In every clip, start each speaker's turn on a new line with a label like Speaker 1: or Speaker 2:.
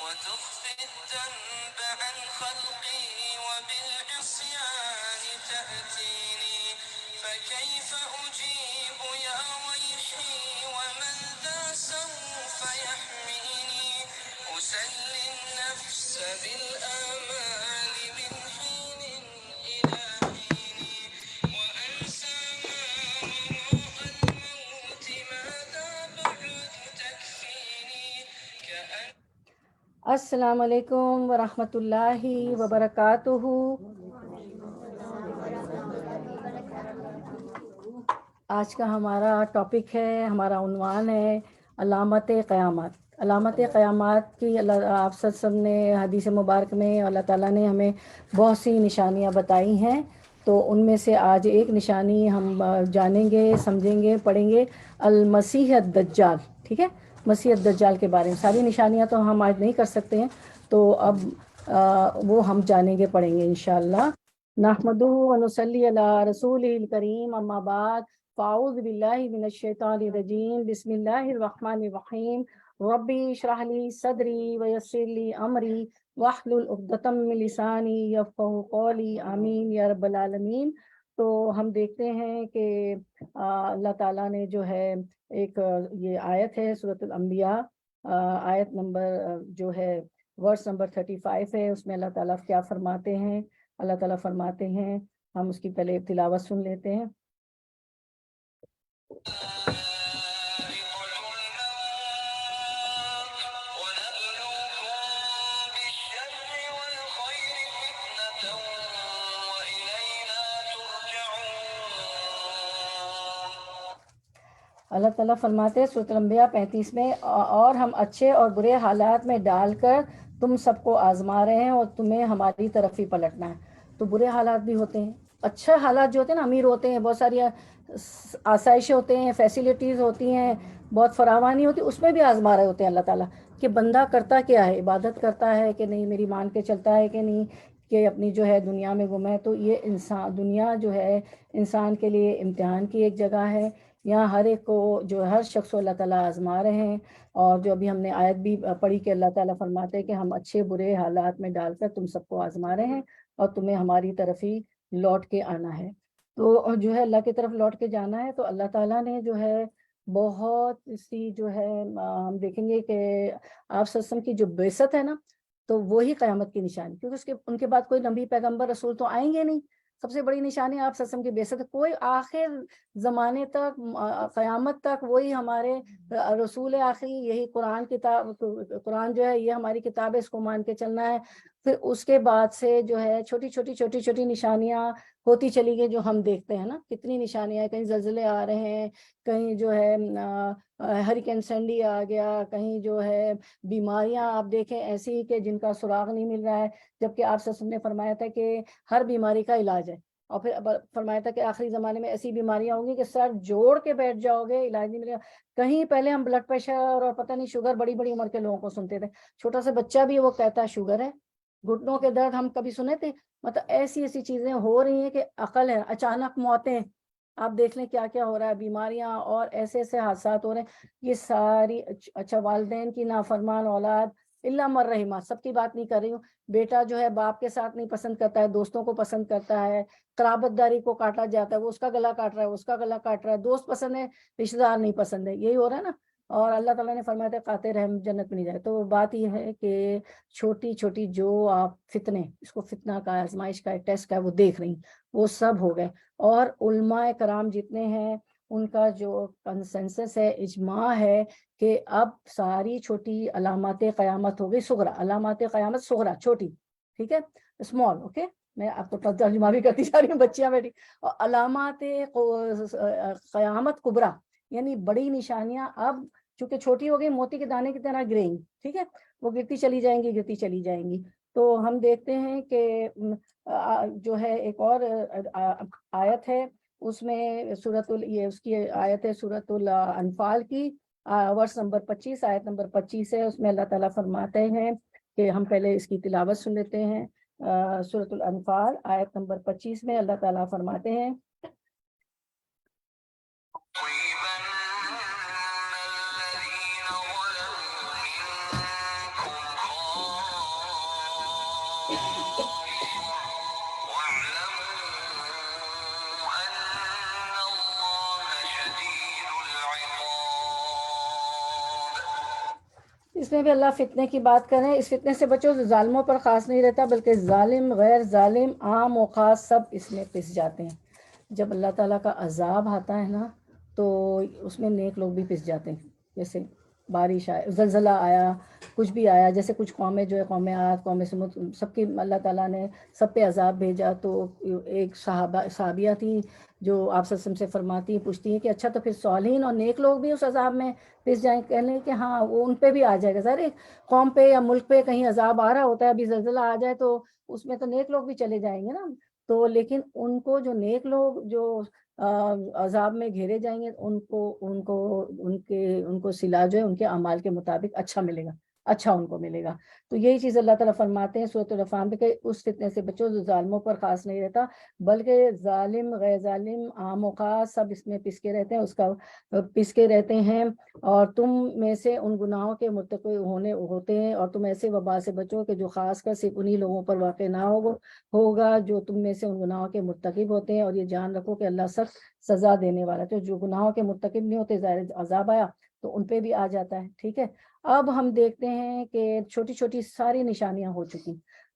Speaker 1: وتخفي الذنب عن خلقي وبالعصيان تأتيني فكيف أجيب يا ويحي ومن ذا سوف يحميني أسلي النفس بالآمال من حين إلى حين وأنسى ما وراء الموت ماذا بعد تكفيني كأن السلام علیکم ورحمۃ اللہ وبرکاتہ۔ آج کا ہمارا ٹاپک ہے، ہمارا عنوان ہے علامت قیامت۔ علامت قیامت کی آپ سب نے حدیث مبارک میں اللہ تعالیٰ نے ہمیں بہت سی نشانیاں بتائی ہیں، تو ان میں سے آج ایک نشانی ہم جانیں گے، سمجھیں گے، پڑھیں گے، المسیح الدجال۔ ٹھیک ہے، مسیح الدجال کے بارے میں ساری نشانیاں تو ہم آج نہیں کر سکتے ہیں، تو اب وہ ہم جانیں گے، پڑھیں گے انشاءاللہ۔ نحمدہ ونصلی علی رسول الکریم، اما بعد، فاعوذ باللہ من الشیطان الرجیم، بسم اللہ الرحمن الرحیم، ربی اشرح لی صدری ویسر لی امری واحلل عقدۃ من لسانی یفقہوا قولی، آمین یا رب العالمین۔ تو ہم دیکھتے ہیں کہ اللہ تعالیٰ نے جو ہے ایک یہ آیت ہے سورۃ الانبیاء، آیت نمبر جو ہے ورس نمبر 35 ہے، اس میں اللہ تعالیٰ کیا فرماتے ہیں۔ اللہ تعالیٰ فرماتے ہیں، ہم اس کی پہلے تلاوت سن لیتے ہیں۔ اللہ تعالیٰ فرماتے ہیں سورۃ الانبیاء 35 میں، اور ہم اچھے اور برے حالات میں ڈال کر تم سب کو آزما رہے ہیں اور تمہیں ہماری طرف ہی پلٹنا ہے۔ تو برے حالات بھی ہوتے ہیں، اچھا حالات جو ہوتے ہیں نا، امیر ہوتے ہیں، بہت ساری آسائشیں ہوتے ہیں، فیسیلیٹیز ہوتی ہیں، بہت فراوانی ہوتی ہے، اس میں بھی آزما رہے ہوتے ہیں اللہ تعالیٰ کہ بندہ کرتا کیا ہے، عبادت کرتا ہے کہ نہیں، میری مان کے چلتا ہے کہ نہیں، کہ اپنی جو ہے دنیا میں گم ہے۔ تو یہ انسان، دنیا جو ہے انسان کے لیے امتحان کی ایک جگہ ہے، یہاں ہر ایک کو جو ہر شخص کو اللہ تعالیٰ آزما رہے ہیں۔ اور جو ابھی ہم نے آیت بھی پڑھی کہ اللہ تعالیٰ فرماتے ہیں کہ ہم اچھے برے حالات میں ڈال کر تم سب کو آزما رہے ہیں اور تمہیں ہماری طرف ہی لوٹ کے آنا ہے۔ تو جو ہے اللہ کی طرف لوٹ کے جانا ہے، تو اللہ تعالیٰ نے جو ہے بہت سی جو ہے ہم دیکھیں گے کہ آپ صلی اللہ علیہ وسلم کی جو بعثت ہے نا، تو وہی قیامت کی نشانی، کیونکہ ان کے بعد کوئی نبی پیغمبر رسول تو آئیں گے نہیں۔ سب سے بڑی نشانی آپ صلی اللہ علیہ وسلم کی بعثت ہے، کوئی آخر زمانے تک، قیامت تک وہی ہمارے رسول آخری، یہی قرآن کتاب، قرآن جو ہے یہ ہماری کتاب ہے، اس کو مان کے چلنا ہے۔ پھر اس کے بعد سے جو ہے چھوٹی چھوٹی نشانیاں ہوتی چلی گئی، جو ہم دیکھتے ہیں نا، کتنی نشانیاں ہیں، کہیں زلزلے آ رہے ہیں، کہیں جو ہے ہریکین سینڈی آ گیا، کہیں جو ہے بیماریاں آپ دیکھیں ایسی کہ جن کا سراغ نہیں مل رہا ہے، جبکہ آپ سے نے فرمایا تھا کہ ہر بیماری کا علاج ہے، اور پھر فرمایا تھا کہ آخری زمانے میں ایسی بیماریاں ہوں گی کہ سر جوڑ کے بیٹھ جاؤ گے، علاج نہیں ملے گا۔ کہیں پہلے ہم بلڈ پریشر اور پتہ نہیں شوگر بڑی بڑی عمر کے لوگوں کو سنتے تھے، چھوٹا سا بچہ بھی وہ کہتا ہے شوگر ہے، گھٹنوں کے درد ہم کبھی سنے تھے؟ مطلب ایسی چیزیں ہو رہی ہیں کہ عقل ہے، اچانک موتیں، آپ دیکھ لیں کیا کیا ہو رہا ہے، بیماریاں اور ایسے حادثات ہو رہے ہیں، یہ ساری۔ اچھا، والدین کی نافرمان اولاد، اللہ مر رحمہ، سب کی بات نہیں کر رہی ہوں، بیٹا جو ہے باپ کے ساتھ نہیں پسند کرتا ہے، دوستوں کو پسند کرتا ہے، قرابت داری کو کاٹا جاتا ہے، وہ اس کا گلا کاٹ رہا ہے، اس کا گلا کاٹ رہا ہے، دوست پسند ہے، رشتہ دار نہیں پسند ہے، یہی ہو رہا ہے نا۔ اور اللہ تعالیٰ نے فرمایا تھا قاطع رحم جنت میں نہیں جائے۔ تو بات یہ ہے کہ چھوٹی جو آپ فتنے، اس کو فتنہ کا، آزمائش کا، ٹیسٹ کا وہ دیکھ رہی، وہ سب ہو گئے۔ اور علماء کرام جتنے ہیں ان کا جو کنسنسس ہے، اجماع ہے کہ اب ساری چھوٹی علامات قیامت ہو گئی، صغرا علامات قیامت، صغرا چھوٹی، ٹھیک ہے، اسمال، اوکے، میں آپ کو ترجمہ بھی کرتی جا رہی ہوں، بچیاں بیٹھی، اور علامات قیامت کبرا یعنی بڑی نشانیاں اب چونکہ چھوٹی ہو گئی، موتی کے دانے کی طرح گریں گی، ٹھیک ہے، وہ گرتی چلی جائیں گی۔ تو ہم دیکھتے ہیں کہ جو ہے ایک اور آیت ہے، اس میں یہ اس کی آیت ہے سورۃ الانفال کی، ورس نمبر 25، آیت نمبر 25 ہے، اس میں اللہ تعالیٰ فرماتے ہیں کہ ہم پہلے اس کی تلاوت سن لیتے ہیں۔ سورۃ الانفال آیت نمبر 25 میں اللہ تعالیٰ فرماتے ہیں، اس میں بھی اللہ فتنے کی بات کریں، اس فتنے سے بچو جو ظالموں پر خاص نہیں رہتا، بلکہ ظالم غیر ظالم عام و خاص سب اس میں پس جاتے ہیں. جب اللہ تعالیٰ کا عذاب آتا ہے نا تو اس میں نیک لوگ بھی پس جاتے ہیں. جیسے بارش آیا، زلزلہ آیا، کچھ بھی آیا، جیسے کچھ قومیں جو ہے قوم عاد، قوم سمود، سب کی اللہ تعالیٰ نے سب پہ عذاب بھیجا. تو ایک صحابیہ تھی جو آپ صلی اللہ علیہ وسلم سے فرماتی ہیں، پوچھتی ہیں کہ اچھا تو پھر صالحین اور نیک لوگ بھی اس عذاب میں پس جائیں؟ کہنے کہ ہاں وہ ان پہ بھی آ جائے گا. ظاہر قوم پہ یا ملک پہ کہیں عذاب آ رہا ہوتا ہے، ابھی زلزلہ آ جائے تو اس میں تو نیک لوگ بھی چلے جائیں گے نا. تو لیکن ان کو جو نیک لوگ جو عذاب میں گھیرے جائیں گے ان کو صلہ جو ہے ان کے اعمال کے مطابق اچھا ملے گا، اچھا ان کو ملے گا. تو یہی چیز اللہ تعالیٰ فرماتے ہیں سورۃ الانفال میں کہ اس فتنے سے بچو جو ظالموں پر خاص نہیں رہتا، بلکہ ظالم غیر ظالم عام و خاص سب اس میں پس کے رہتے ہیں، اس کا پس کے رہتے ہیں. اور تم میں سے ان گناہوں کے مرتکب ہوتے ہیں، اور تم ایسے وبا سے بچو کہ جو خاص کر صرف انہی لوگوں پر واقع نہ ہوگا جو تم میں سے ان گناہوں کے مرتکب ہوتے ہیں. اور یہ جان رکھو کہ اللہ سخت سزا دینے والا ہے. تو جو گناہوں کے مرتکب نہیں ہوتے، ظاہر عذاب آیا تو ان پہ بھی آ جاتا ہے. ٹھیک ہے، اب ہم دیکھتے ہیں کہ چھوٹی چھوٹی ساری نشانیاں ہو چکی.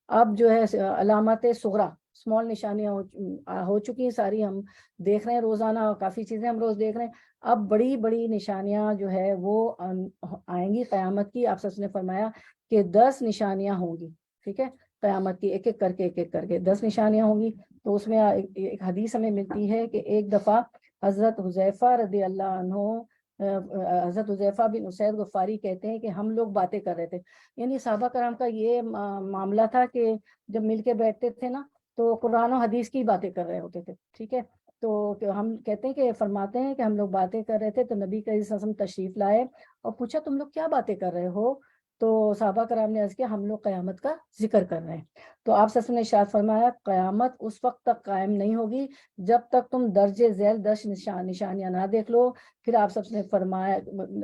Speaker 1: اب جو ہے علامات صغریٰ، اسمال نشانیاں ہو چکی ہیں ساری، ہم دیکھ رہے ہیں روزانہ، کافی چیزیں ہم روز دیکھ رہے ہیں. اب بڑی بڑی نشانیاں جو ہے وہ آئیں گی قیامت کی. آپ سب نے فرمایا کہ 10 نشانیاں ہوں گی. ٹھیک ہے، قیامت کی ایک ایک کر کے 10 نشانیاں ہوں گی. تو اس میں ایک حدیث ہمیں ملتی ہے کہ ایک دفعہ حضرت حذیفہ رضی اللہ عنہ، حضرت حذیفہ بن اسید غفاری کہتے ہیں کہ ہم لوگ باتیں کر رہے تھے. یعنی صحابہ کرام کا یہ معاملہ تھا کہ جب مل کے بیٹھتے تھے نا تو قرآن و حدیث کی باتیں کر رہے ہوتے تھے. ٹھیک ہے، تو ہم کہتے ہیں کہ فرماتے ہیں کہ ہم لوگ باتیں کر رہے تھے تو نبی کریم صلی اللہ علیہ وسلم تشریف لائے اور پوچھا تم لوگ کیا باتیں کر رہے ہو؟ تو صحابہ کرام نے عرض کیا ہم لوگ قیامت کا ذکر کر رہے ہیں. تو آپ صلی اللہ علیہ وسلم نے ارشاد فرمایا قیامت اس وقت تک قائم نہیں ہوگی جب تک تم درجے ذیل 10 نشانیاں نہ دیکھ لو. پھر آپ سب نے فرمایا،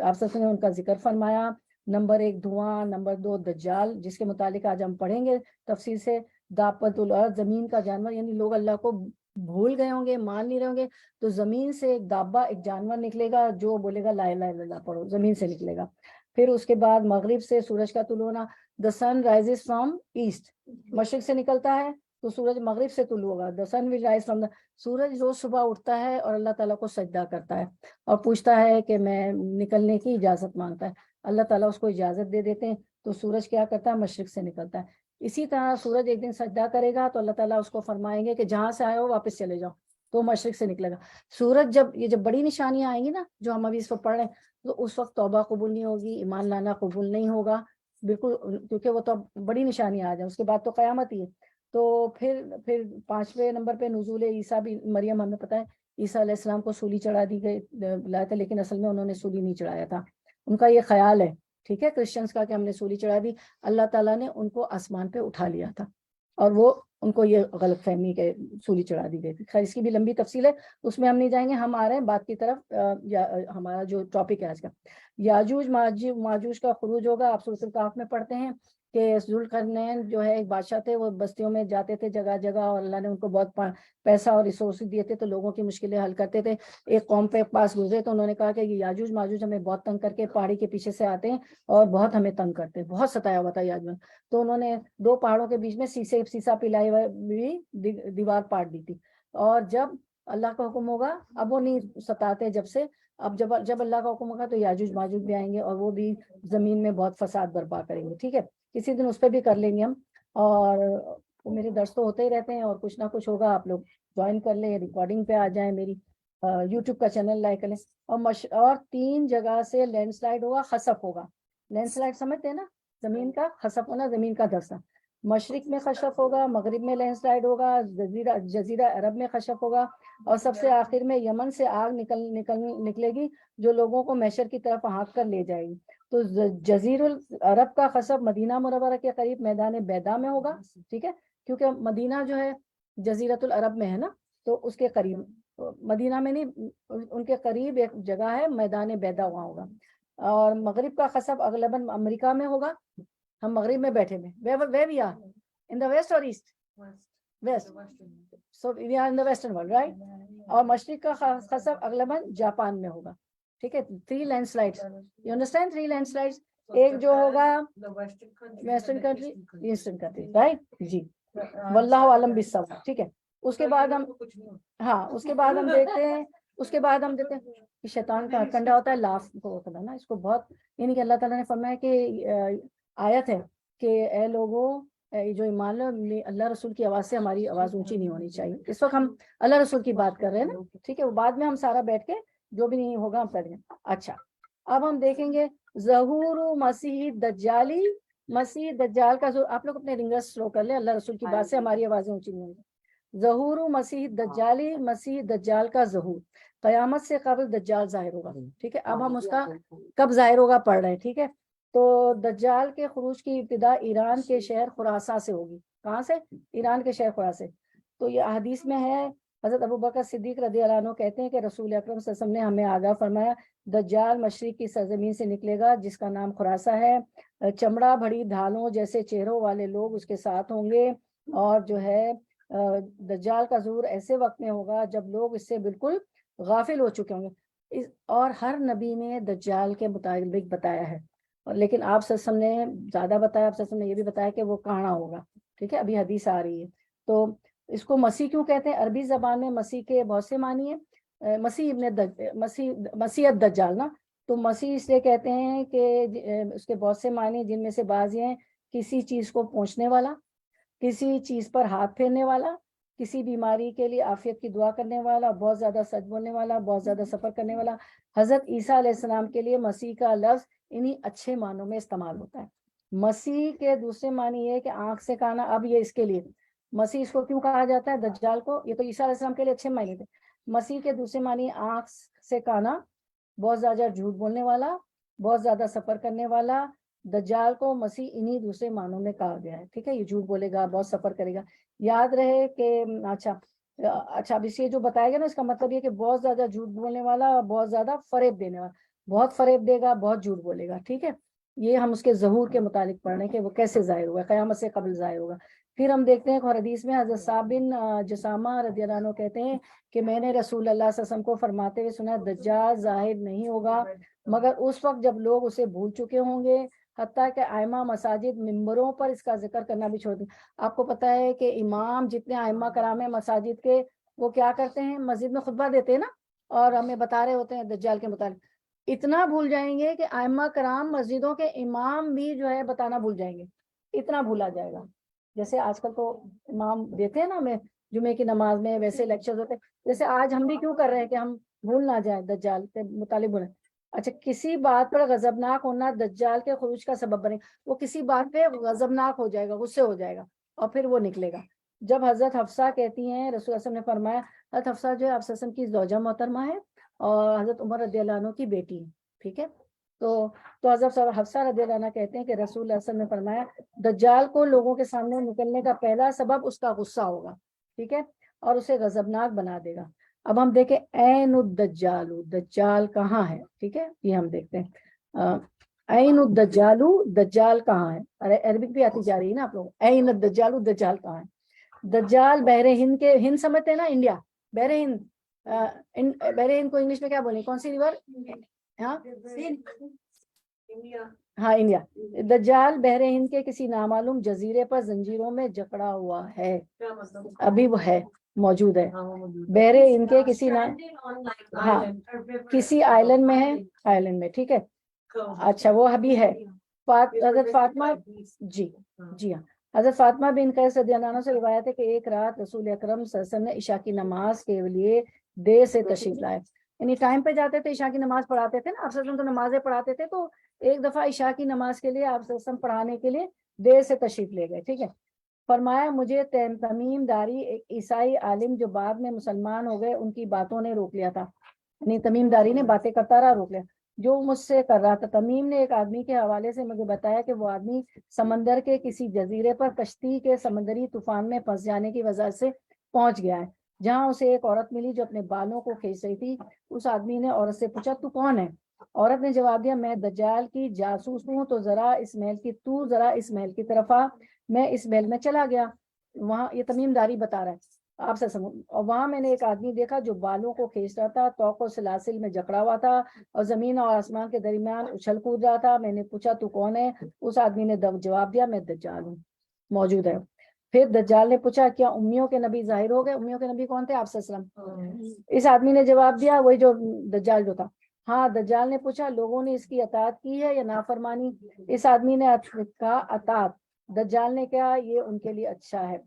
Speaker 1: آپ سب نے ان کا ذکر فرمایا. نمبر 1 دھواں، نمبر 2 دجال، جس کے متعلق آج ہم پڑھیں گے تفصیل سے. دابۃ الارض، زمین کا جانور، یعنی لوگ اللہ کو بھول گئے ہوں گے، مان نہیں رہے ہوں گے، تو زمین سے ایک دابہ، ایک جانور نکلے گا جو بولے گا لا الہ الا اللہ پڑھو، زمین سے نکلے گا. پھر اس کے بعد مغرب سے سورج کا طلوع ہونا. دا سن رائزز فرام ایسٹ، مشرق سے نکلتا ہے تو سورج مغرب سے طلوع ہوگا. دا سن ول رائز فرام دا، سورج روز صبح اٹھتا ہے اور اللہ تعالیٰ کو سجدہ کرتا ہے اور پوچھتا ہے کہ میں نکلنے کی اجازت مانگتا ہے. اللہ تعالیٰ اس کو اجازت دے دیتے ہیں تو سورج کیا کرتا ہے؟ مشرق سے نکلتا ہے. اسی طرح سورج ایک دن سجدہ کرے گا تو اللہ تعالیٰ اس کو فرمائیں گے کہ جہاں سے آئے ہو واپس چلے جاؤ، تو مشرق سے نکلے گا. سورج جب بڑی نشانیاں آئیں گی نا جو ہم ابھی اس وقت پڑھ رہے ہیں، تو اس وقت توبہ قبول نہیں ہوگی، ایمان لانا قبول نہیں ہوگا بالکل، کیونکہ وہ تو بڑی نشانیاں آ جائیں. اس کے بعد تو قیامت ہی ہے. تو پھر 5ویں نمبر پہ نزول عیسیٰ بھی، مریم ہمیں پتہ ہے عیسیٰ علیہ السلام کو سولی چڑھا دی گئی لایا تھا، لیکن اصل میں انہوں نے سولی نہیں چڑھایا تھا. ان کا یہ خیال ہے، ٹھیک ہے، کرسچنس کا، کہ ہم نے سولی چڑھا دی. اللہ تعالیٰ نے ان کو آسمان پہ اٹھا لیا تھا اور وہ ان کو یہ غلط فہمی کہ سولی چڑھا دی گئی تھی. خیر اس کی بھی لمبی تفصیل ہے، اس میں ہم نہیں جائیں گے. ہم آ رہے ہیں بات کی طرف. ہمارا جو ٹاپک ہے آج کا، یاجوج ماجوج کا خروج ہوگا. آپ سورۃ الکہف میں پڑھتے ہیں کہ ذوالقرنین جو ہے ایک بادشاہ تھے، وہ بستیوں میں جاتے تھے جگہ جگہ، اور اللہ نے ان کو بہت پیسہ اور ریسورسز دیے تھے تو لوگوں کی مشکلیں حل کرتے تھے. ایک قوم پہ پاس گزرے تو انہوں نے کہا کہ یہ یاجوج ماجوج ہمیں بہت تنگ کر کے پہاڑی کے پیچھے سے آتے ہیں اور بہت ہمیں تنگ کرتے ہیں، بہت ستایا ہوا تھا یاجوج. تو انہوں نے 2 پہاڑوں کے بیچ میں سیسا پلائی ہوئی دیوار پاٹ دی تھی. اور جب اللہ کا حکم ہوگا، اب وہ نہیں ستاتے اب جب اللہ کا حکم ہوگا تو یاجوج ماجوج بھی آئیں گے اور وہ بھی زمین میں بہت فساد برپا کریں گے. ٹھیک ہے، کسی دن اس پہ بھی کر لیں گے ہم. اور میرے درس تو ہوتے ہی رہتے ہیں اور کچھ نہ کچھ ہوگا، آپ لوگ جوائن کر لیں، ریکارڈنگ پہ آ جائیں، میری یوٹیوب کا چینل لائک کر لیں. اور 3 جگہ سے لینڈ سلائڈ ہوگا، خسف ہوگا. لینڈ سلائڈ سمجھتے ہیں نا، زمین کا خسف ہونا، زمین کا دھسنا. مشرق میں خسف ہوگا، مغرب میں لینڈ سلائڈ ہوگا، جزیرہ عرب میں خسف ہوگا، اور سب سے آخر میں یمن سے آگ نکلے گی جو لوگوں کو محشر کی طرف ہانک کر لے جائے گی. تو جزیرہ عرب کا خسف مدینہ منورہ کے قریب میدان بیدا میں ہوگا. ٹھیک ہے، کیونکہ مدینہ جو ہے جزیرۃ العرب میں ہے نا، تو اس کے قریب، مدینہ میں نہیں، ان کے قریب ایک جگہ ہے میدان بیدا، وہاں ہوگا. اور مغرب کا خسف اغلباً امریکہ میں ہوگا. ہم مغرب میں بیٹھے میں where we are in the west or east west, so we are in the western world, right. اور مشرق کا خسف اغلباً جاپان میں ہوگا. ٹھیک ہے، 3 landslides, you understand 3 landslides. ایک جو ہوگا western country, eastern country, right جی، واللہ عالم بالصواب، ٹھیک ہے. اس کے بعد ہم اس کے بعد ہم دیکھتے ہیں، کہ شیطان کا کنڈا ہوتا ہے لاف کو ہوتا ہے نا، اس کو بہت، یعنی کہ اللہ تعالیٰ نے فرمایا کہ آیت ہے کہ اے لوگوں جو ایمان لو، اللہ رسول کی آواز سے ہماری آواز اونچی نہیں ہونی چاہیے. اس وقت ہم اللہ رسول کی بات کر رہے ہیں نا، ٹھیک ہے. وہ بعد میں ہم سارا بیٹھ کے جو بھی نہیں ہوگا ہم کر گے. اچھا اب ہم دیکھیں گے ظہور مسیح دجالی. مسیح دجال کا جو آپ لوگ اپنے رنگرز سلو کر لیں، اللہ رسول کی بات سے ہماری آوازیں اونچی نہیں ہوں گی. ظہور مسیح دجالی، مسیح دجال کا ظہور قیامت سے قبل دجال ظاہر ہوگا. ٹھیک ہے، اب ہم اس کا کب ظاہر ہوگا پڑھ رہے ہیں. ٹھیک ہے، تو دجال کے خروج کی ابتدا ایران کے شہر خراساں سے ہوگی. کہاں سے؟ ایران کے شہر خراساں سے. تو یہ حدیث میں ہے، حضرت ابوبکر صدیق رضی اللہ عنہ کہتے ہیں کہ رسول اکرم صلی اللہ علیہ وسلم نے ہمیں آگاہ فرمایا دجال مشرق کی سرزمین سے نکلے گا جس کا نام خراساں ہے. چمڑا بھری ڈھالوں جیسے چہروں والے لوگ اس کے ساتھ ہوں گے، اور جو ہے دجال کا ظہور ایسے وقت میں ہوگا جب لوگ اس سے بالکل غافل ہو چکے ہوں گے. اور ہر نبی نے دجال کے مطابق بتایا ہے، لیکن آپ صلی اللہ علیہ وسلم نے زیادہ بتایا. آپ صلی اللہ علیہ وسلم نے یہ بھی بتایا کہ وہ کہاں ہوگا. ٹھیک ہے، ابھی حدیث آ رہی ہے. تو اس کو مسیح کیوں کہتے ہیں؟ عربی زبان میں مسیح کے بہت سے معنی ہیں. مسیح الدجال نا، تو مسیح اس لیے کہتے ہیں کہ اس کے بہت سے معنی، جن میں سے بعض یہ ہیں کسی چیز کو پہنچنے والا، کسی چیز پر ہاتھ پھیرنے والا، کسی بیماری کے لیے عافیت کی دعا کرنے والا، بہت زیادہ سچ بولنے والا، بہت زیادہ سفر کرنے والا. حضرت عیسیٰ علیہ السلام کے لیے مسیح کا لفظ انہی اچھے معنوں میں استعمال ہوتا ہے. مسیح کے دوسرے معنی یہ ہے کہ آنکھ سے کانا. اب یہ اس کے لیے مسیح اس کو کیوں کہا جاتا ہے دجال کو؟ یہ تو عیسیٰ علیہ السلام کے لیے اچھے معنی تھے. مسیح کے دوسرے معنی آنکھ سے کانا، بہت زیادہ جھوٹ بولنے والا، بہت زیادہ سفر کرنے والا. دجال کو مسیح انہی دوسرے معنوں میں کہا گیا ہے. ٹھیک ہے، یہ جھوٹ بولے گا، بہت سفر کرے گا. یاد رہے کہ اچھا اب اس یہ جو بتایا گیا نا، اس کا مطلب یہ کہ بہت زیادہ جھوٹ بولنے والا، بہت زیادہ فریب دینے والا، بہت فریب دے گا، بہت جھوٹ بولے گا. ٹھیک ہے، یہ ہم اس کے ظہور کے متعلق پڑھ رہے ہیں کہ وہ کیسے ظاہر ہوگا، قیامت سے قبل ظاہر ہوگا. پھر ہم دیکھتے ہیں کہ حدیث میں حضرت صاحب بن جسامہ رضی اللہ عنہ کہتے ہیں کہ میں نے رسول اللہ صلی اللہ علیہ وسلم کو فرماتے ہوئے سنا دجال ظاہر نہیں ہوگا مگر اس وقت جب لوگ اسے بھول چکے ہوں گے، حتیٰ کہ ائمہ مساجد ممبروں پر اس کا ذکر کرنا بھی چھوڑ دیں. آپ کو پتہ ہے کہ امام جتنے ائمہ کرام ہیں مساجد کے، وہ کیا کرتے ہیں؟ مسجد میں خطبہ دیتے ہیں نا، اور ہمیں بتا رہے ہوتے ہیں دجال کے متعلق. اتنا بھول جائیں گے کہ ائمہ کرام مسجدوں کے امام بھی جو ہے بتانا بھول جائیں گے. اتنا بھولا جائے گا. جیسے آج کل تو امام دیتے ہیں نا ہمیں جمعے کی نماز میں، ویسے لیکچرز ہوتے ہیں. جیسے آج ہم بھی کیوں کر رہے ہیں کہ ہم بھول نہ جائیں دجال کے متعلق بولیں. اچھا، کسی بات پر غضبناک ہونا دجال کے خروج کا سبب بنے. وہ کسی بات پہ غضبناک ہو جائے گا، غصے ہو جائے گا، اور پھر وہ نکلے گا. جب حضرت حفصہ کہتی ہیں، رسول اللہ صلی اللہ علیہ وسلم نے فرمایا، حضرت حفصہ جو ہے آپ صلی اللہ علیہ وسلم کی زوجہ محترمہ ہے اور حضرت عمر رضی اللہ عنہ کی بیٹی ہے. ٹھیک ہے، تو حضرت حفصہ رضی اللہ عنہ کہتے ہیں کہ رسول اللہ صلی اللہ علیہ وسلم نے فرمایا دجال کو لوگوں کے سامنے نکلنے کا پہلا سبب اس کا غصہ ہوگا. ٹھیک ہے، اور اسے غضبناک بنا دے گا. اب ہم دیکھیں عین الدجال، دجال کہاں ہے؟ ٹھیک ہے، یہ ہم دیکھتے ہیں عین الدجال، دجال کہاں ہے؟ ارے عربک بھی آتی جا رہی ہے نا آپ لوگ. عین الدجال، دجال کہاں ہے؟ دجال بحر ہند کے، ہند سمجھتے ہیں نا، انڈیا، بحر ہند. بحر ہند کو انگلش میں کیا بولیں؟ کون سی ریور؟ ہاں انڈیا. دجال بحر ہند کے کسی نامعلوم جزیرے پر زنجیروں میں جکڑا ہوا ہے. ابھی وہ ہے، موجود ہے بحر ہند کے کسی کسی آئلینڈ میں ہے، آئلینڈ میں. ٹھیک ہے، اچھا وہ ابھی ہے. حضرت فاطمہ، جی ہاں، حضرت فاطمہ بن قیس رضی اللہ عنہ سے روایت ہے کہ ایک رات رسول اکرم صلی اللہ علیہ وسلم نے عشاء کی نماز کے لیے دیر سے تشریف لائے. یعنی ٹائم پہ جاتے تھے، عشاء کی نماز پڑھاتے تھے نا آپ صلی اللہ علیہ وسلم، تو نمازیں پڑھاتے تھے. تو ایک دفعہ عشاء کی نماز کے لیے آپ صلی اللہ علیہ وسلم پڑھانے کے لیے دیر سے تشریف لے گئے. ٹھیک ہے، فرمایا مجھے تمیم داری ایک عیسائی عالم جو بعد میں مسلمان ہو گئے ان کی باتوں نے روک لیا تھا. یعنی تمیم داری نے باتیں کرتا رہا، روک لیا جو مجھ سے کر رہا تھا. تمیم نے ایک آدمی کے حوالے سے مجھے بتایا کہ وہ آدمی سمندر کے کسی جزیرے پر کشتی کے سمندری طوفان میں پھنس جانے کی وجہ سے پہنچ گیا ہے، جہاں اسے ایک عورت ملی جو اپنے بالوں کو کھینچ رہی تھی. اس آدمی نے عورت سے پوچھا تو کون ہے؟ عورت نے جواب دیا میں دجال کی جاسوس ہوں، تو ذرا اس محل کی طرف آ. میں اس محل میں چلا گیا. وہاں یہ تمیم داری بتا رہا ہے. آپ سے اور وہاں میں نے ایک آدمی دیکھا جو بالوں کو کھینچ رہا تھا، توق و سلاسل میں جکڑا ہوا تھا اور زمین اور آسمان کے درمیان اچھل کود رہا تھا۔ میں نے پوچھا تو کون ہے؟ اس آدمی نے جواب دیا میں دجال ہوں، موجود ہے۔ پھر دجال نے پوچھا کیا امیوں کے نبی ظاہر ہو گئے؟ امیوں کے نبی کون تھے؟ آپ صلی اللہ علیہ وسلم۔ اس آدمی نے جواب دیا، وہی جو دجال جو تھا۔ ہاں۔ دجال نے پوچھا لوگوں نے اس کی اطاعت کی ہے یا نافرمانی؟ اس آدمی نے کہا اطاعت۔ دجال نے کہا یہ ان کے لیے اچھا ہے۔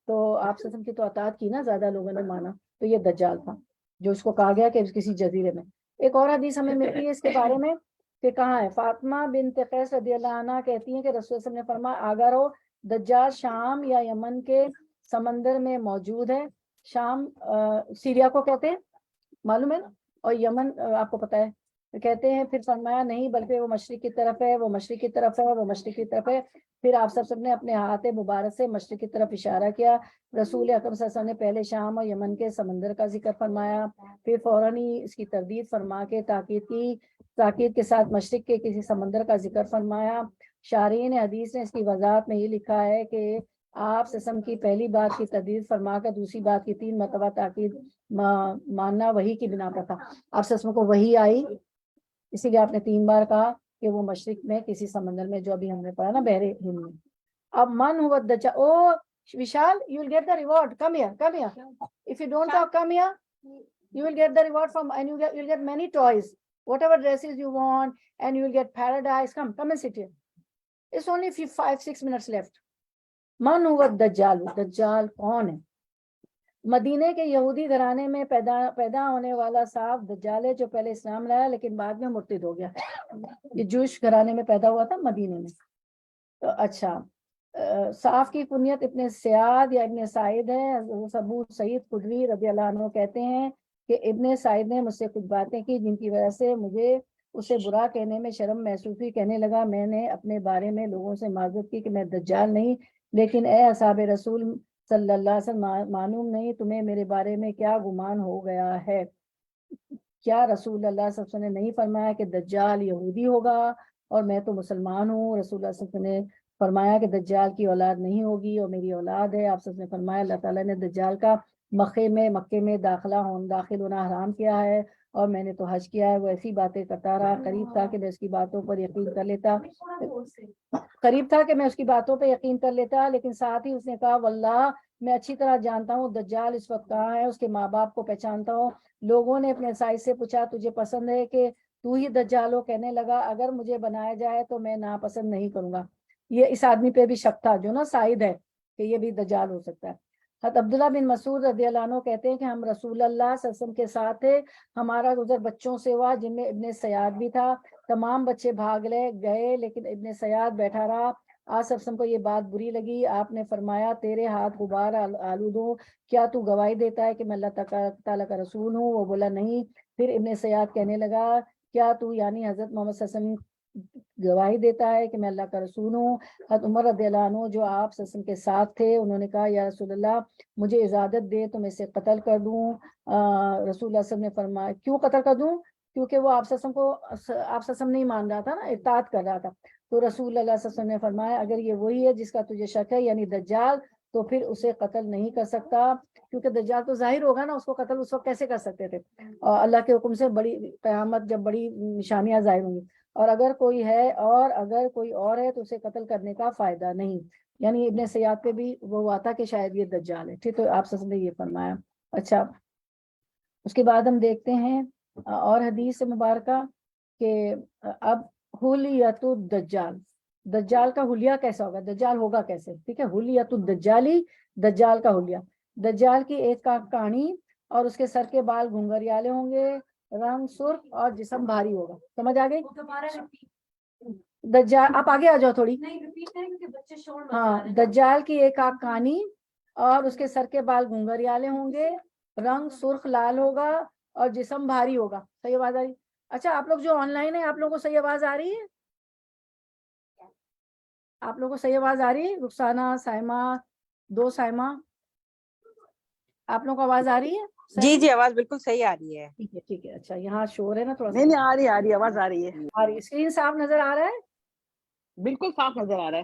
Speaker 1: تو آپ صلی اللہ علیہ وسلم کی تو اطاعت کی نا، زیادہ لوگوں نے مانا، تو یہ دجال تھا جو اس کو کہا گیا کہ کسی جزیرے میں۔ ایک اور حدیث ہمیں ملتی ہے اس کے بارے میں کہ کہاں ہے، فاطمہ بنت قیس رضی اللہ عنہ کہتی ہیں کہ رسول اللہ صلی اللہ علیہ وسلم نے فرمایا آگاہ رہو، دجال شام یا یمن کے سمندر میں موجود ہے۔ شام سیریا کو کہتے ہیں، معلوم ہے نا، اور یمن آپ کو پتا ہے کہتے ہیں۔ پھر فرمایا نہیں بلکہ وہ مشرق کی طرف ہے، وہ مشرق کی طرف ہے، وہ مشرق کی طرف ہے۔ پھر آپ سب نے اپنے ہاتھ مبارک سے مشرق کی طرف اشارہ کیا۔ رسول اکرم صلی اللہ علیہ وسلم نے پہلے شام اور یمن کے سمندر کا ذکر فرمایا، پھر فوراً ہی اس کی تردید فرما کے تاکید کے ساتھ مشرق کے کسی سمندر کا ذکر فرمایا۔ شارحین حدیث نے اس کی وضاحت میں یہ لکھا ہے کہ آپ سسم کی پہلی بات کی تردید فرما کر دوسری بات کی 3 مرتبہ تاکید ماننا وحی کی بنا پر تھا۔ آپ سسم کو وحی آئی، اسی لیے آپ نے 3 بار کہا کہ وہ مشرق میں کسی سمندر میں، جو ابھی ہم نے پڑھا نا بحر ہند میں۔ اب من ہوا دجال، او وشال you will get the reward, come here if you don't talk, come here, you will get the reward from, and you'll get many toys, whatever dresses you want, and you will get paradise. Come and sit here. It's only 5-6 minutes left. من ہوا دجال، دجال کون ہے؟ مدینے کے یہودی گھرانے میں پیدا ہونے والا صاحب دجال ہے جو پہلے اسلام لایا لیکن بعد میں مرتد ہو گیا۔ یہ جوش گھرانے میں پیدا ہوا تھا مدینے میں۔ تو اچھا، صاف کی کنیت ابن سعید یا ابن سعید ہے۔ ابو سعید خدری رضی اللہ عنہ کہتے ہیں کہ ابن سعید نے مجھ سے کچھ باتیں کی جن کی وجہ سے مجھے اسے برا کہنے میں شرم محسوس ہوئی۔ کہنے لگا میں نے اپنے بارے میں لوگوں سے معذرت کی کہ میں دجال نہیں، لیکن اے اصحاب رسول صلی اللہ علیہ وسلم، معلوم نہیں تمہیں میرے بارے میں کیا گمان ہو گیا ہے؟ کیا رسول اللہ صلی اللہ علیہ وسلم نے نہیں فرمایا کہ دجال یہودی ہوگا اور میں تو مسلمان ہوں؟ رسول اللہ صلی اللہ علیہ وسلم نے فرمایا کہ دجال کی اولاد نہیں ہوگی اور میری اولاد ہے۔ آپ نے فرمایا اللہ تعالیٰ نے دجال کا مکے میں داخل ہونا حرام کیا ہے اور میں نے تو حج کیا ہے۔ وہ ایسی باتیں کرتا رہا، قریب تھا کہ میں اس کی باتوں پر یقین کر لیتا، لیکن ساتھ ہی اس نے کہا واللہ میں اچھی طرح جانتا ہوں دجال اس وقت کہاں ہے، اس کے ماں باپ کو پہچانتا ہوں۔ لوگوں نے اپنے سائز سے پوچھا تجھے پسند ہے کہ تو ہی دجال ہو؟ کہنے لگا اگر مجھے بنایا جائے تو میں ناپسند نہیں کروں گا۔ یہ اس آدمی پہ بھی شک تھا جو نا سائد ہے کہ یہ بھی دجال ہو سکتا ہے۔ حضرت عبداللہ بن مسعود رضی اللہ عنہ کہتے ہیں کہ ہم رسول اللہ صلی اللہ علیہ وسلم کے ساتھ تھے، ہمارا گزر بچوں سے ہوا جن میں ابن سیاد بھی تھا۔ تمام بچے بھاگ گئے لیکن ابن سیاد بیٹھا رہا۔ آپ صلی اللہ علیہ وسلم کو یہ بات بری لگی۔ آپ نے فرمایا تیرے ہاتھ غبار آلود ہوں، کیا تو گواہی دیتا ہے کہ میں اللہ تعالیٰ کا رسول ہوں؟ وہ بولا نہیں۔ پھر ابن سیاد کہنے لگا کیا تو یعنی حضرت محمد صلی اللہ علیہ وسلم گواہی دیتا ہے کہ میں اللہ کا رسول ہوں؟ حضرت عمر رضی اللہ عنہ جو آپ صلی اللہ علیہ وسلم کے ساتھ تھے انہوں نے کہا یا رسول اللہ مجھے اجازت دے تو میں اسے قتل کر دوں۔ رسول اللہ صلی اللہ علیہ وسلم نے فرمایا کیوں قتل کر دوں؟ کیونکہ وہ آپ صلی اللہ علیہ وسلم کو آپ صلی اللہ علیہ وسلم نہیں مان رہا تھا نا، اطاعت کر رہا تھا۔ تو رسول اللہ صلی اللہ علیہ وسلم نے فرمایا اگر یہ وہی ہے جس کا تجھے شک ہے یعنی دجال، تو پھر اسے قتل نہیں کر سکتا، کیونکہ دجال تو ظاہر ہوگا نا، اس کو قتل اس وقت کیسے کر سکتے تھے؟ اور اللہ کے حکم سے بڑی قیامت جب بڑی نشانیاں ظاہر ہوں گی، اور اگر کوئی اور ہے تو اسے قتل کرنے کا فائدہ نہیں۔ یعنی ابن سیاد پہ بھی وہ ہوا تھا کہ شاید یہ دجال ہے، ٹھیک، تو آپ نے یہ فرمایا۔ اچھا، اس کے بعد ہم دیکھتے ہیں اور حدیث مبارکہ کہ اب حلیت الدجال، دجال کا حلیہ کیسا ہوگا، دجال ہوگا کیسے، ٹھیک ہے، حلیت الدجالی، دجال کا حلیہ۔ دجال کی ایک کانی اور اس کے سر کے بال گھنگریالے ہوں گے، رنگ سرخ اور جسم بھاری ہوگا۔ سمجھ آ گئی؟ دجال آپ آگے آ جاؤ تھوڑی۔ ہاں، دجال کی ایک آنکھ کانی اور اس کے سر کے بال گھنگریالے ہوں گے، رنگ سرخ لال ہوگا اور جسم بھاری ہوگا۔ صحیح آواز آ رہی؟ اچھا، آپ لوگ جو آن لائن ہیں آپ لوگوں کو صحیح آواز آ رہی ہے؟ آپ لوگوں کو صحیح آواز آ رہی ہے؟ رخسانہ، سائمہ، دو سائمہ، آپ لوگوں کو آواز آ رہی ہے؟
Speaker 2: جی آواز بالکل صحیح آ رہی ہے۔
Speaker 1: ٹھیک ہے۔ اچھا، یہاں شور ہے نا تھوڑا سا؟
Speaker 2: نہیں آ رہی آواز آ رہی ہے۔
Speaker 1: اور اسکرین صاف نظر آ رہا ہے؟
Speaker 2: بالکل صاف نظر آ رہا ہے۔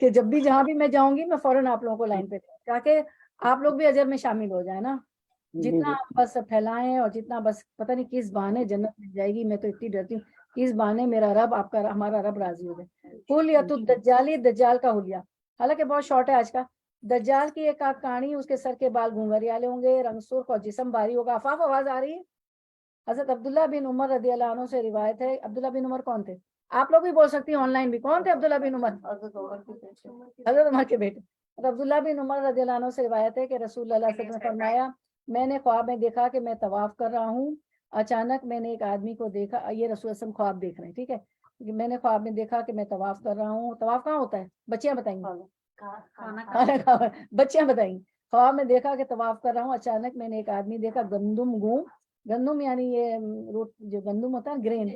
Speaker 1: کہ جب بھی جہاں بھی میں جاؤں گی میں فوراً آپ لوگوں کو لائن پہ تاکہ آپ لوگ بھی اجر میں شامل ہو جائیں نا.
Speaker 3: جی
Speaker 1: جتنا
Speaker 3: جی
Speaker 1: آپ بس پھیلائیں اور جتنا بس پتہ نہیں کس بہانے جنت مل جائے گی. میں تو اتنی ڈرتی ہوں کس بہانے میرا رب آپ کا ہمارا رب راضی ہو جائے. حلیت الدجالی، دجال کا حلیہ حالانکہ بہت شارٹ ہے آج کا. دجال کی ایک آنکھ کاڑی، اس کے سر کے بال گھنگھریالے ہوں گے، رنگ سرخ اور جسم بھاری ہوگا. آفاف آواز آ رہی ہے؟ حضرت عبداللہ بن عمر رضی اللہ عنہ سے روایت ہے. عبداللہ بن عمر کون تھے؟ آپ لوگ بھی بول سکتی ہیں آن لائن بھی. کون تھے عبداللہ بن عمر؟ حضرت عمر کے بیٹے. عبداللہ بن عمر رضی اللہ عنہ سے روایت ہے کہ رسول اللہ صلی اللہ علیہ وسلم نے فرمایا میں نے خواب میں دیکھا کہ میں طواف کر رہا ہوں، اچانک میں نے ایک آدمی کو دیکھا. یہ رسول اللہ صلی اللہ علیہ وسلم خواب دیکھ رہے ہیں، ٹھیک ہے. میں نے خواب میں دیکھا کہ میں طواف کر رہا ہوں. طواف کہاں ہوتا ہے؟ بچیاں بتائیں گی. بچیاں بتائیں گی. خواب میں دیکھا کہ طواف کر رہا ہوں، اچانک میں نے ایک آدمی دیکھا گندم گوں. گندم یعنی یہ جو گندم ہوتا ہے گرین،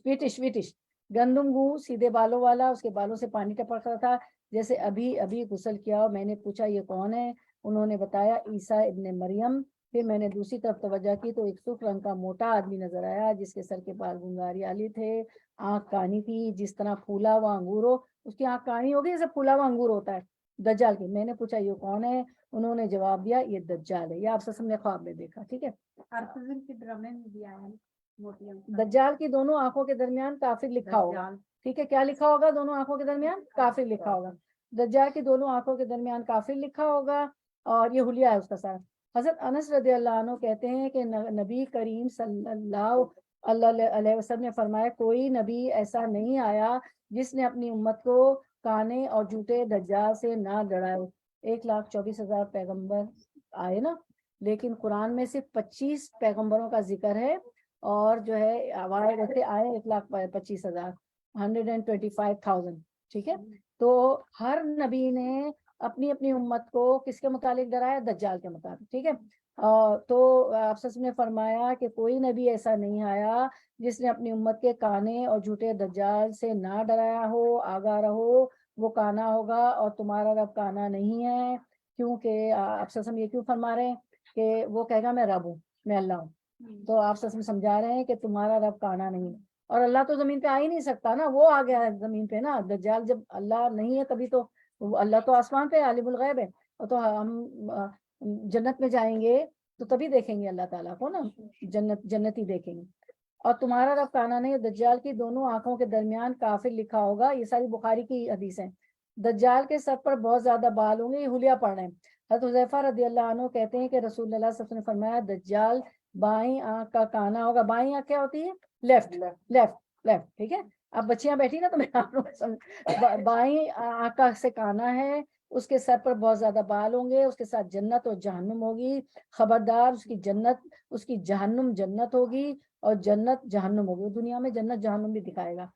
Speaker 1: ویٹش گندم گوں، سیدھے بالوں والا، اس کے بالوں سے پانی ٹپک رہا تھا جیسے ابھی غسل کیا. اور میں نے پوچھا یہ کون ہے؟ انہوں نے بتایا عیسیٰ ابن مریم. پھر میں نے دوسری طرف توجہ کی تو ایک سرخ رنگ کا موٹا آدمی نظر آیا جس کے سر کے بال گنگاریالی تھے، آنکھ کانی تھی جس طرح پھولا ہوا انگور ہو. اس کی آنکھ کانی ہوگی جیسے پھولا ہوا انگور ہوتا ہے دجال کی. میں نے پوچھا یہ کون ہے؟ انہوں نے جواب دیا یہ دجال ہے. یہ آپ سے نے خواب میں دیکھا، ٹھیک ہے. دجال کی دونوں آنکھوں کے درمیان کافر لکھا ہوگا، ٹھیک ہے. کیا لکھا ہوگا دونوں آنکھوں کے درمیان؟ کافر لکھا ہوگا. دجال کی دونوں آنکھوں کے درمیان کافر لکھا ہوگا اور یہ حلیہ ہے اس کا سارا. حضرت انس رضی اللہ عنہ کہتے ہیں کہ نبی کریم صلی اللہ علیہ وسلم نے فرمایا کوئی نبی ایسا نہیں آیا جس نے اپنی امت کو کانے اور جھوٹے دجال سے نہ ڈرائے. 1,24,000 پیغمبر آئے نا، لیکن قرآن میں صرف 25 پیغمبروں کا ذکر ہے اور جو ہے آئے 1,25,000 125,000، ٹھیک ہے. تو ہر نبی نے اپنی اپنی امت کو کس کے متعلق ڈرایا؟ دجال کے مطابق، ٹھیک ہے. تو آپ سے نے فرمایا کہ کوئی نبی ایسا نہیں آیا جس نے اپنی امت کے کانے اور جھوٹے دجال سے نہ ڈرایا ہو. آگاہ رہو وہ کانا ہوگا اور تمہارا رب کانا نہیں ہے. کیونکہ آپ سے یہ کیوں فرما رہے ہیں کہ وہ کہے گا میں رب ہوں، میں اللہ ہوں. تو آپ سے سمجھا رہے ہیں کہ تمہارا رب کانا نہیں ہے. اور اللہ تو زمین پہ آ ہی نہیں سکتا نا، وہ آ گیا ہے زمین پہ نا. دجال جب اللہ نہیں ہے تبھی تو اللہ تو آسمان پہ عالم الغیب ہے. تو ہم جنت میں جائیں گے تو تبھی دیکھیں گے اللہ تعالیٰ کو نا، جنتی دیکھیں گے. اور تمہارا رب کانا نہیں ہے. دجال کی دونوں آنکھوں کے درمیان کافر لکھا ہوگا. یہ ساری بخاری کی حدیث ہیں. دجال کے سر پر بہت زیادہ بال ہوں گے. یہ حلیہ پڑھ رہے ہیں. حضرت حذیفہ رضی اللہ عنہ کہتے ہیں کہ رسول اللہ صلی اللہ علیہ وسلم نے فرمایا دجال بائیں آنکھ کا کانا ہوگا. بائیں آنکھ کیا ہوتی ہے؟ لیفٹ، ٹھیک ہے. اب بچیاں بیٹھی نا تو میں بائیں آنکھ سے کانا ہے. اس کے سر پر بہت زیادہ بال ہوں گے. اس کے ساتھ جنت اور جہنم ہوگی. خبردار اس کی جنت، اس کی جہنم جنت ہوگی اور جنت جہنم ہوگی. دنیا میں جنت جہنم بھی دکھائے گا،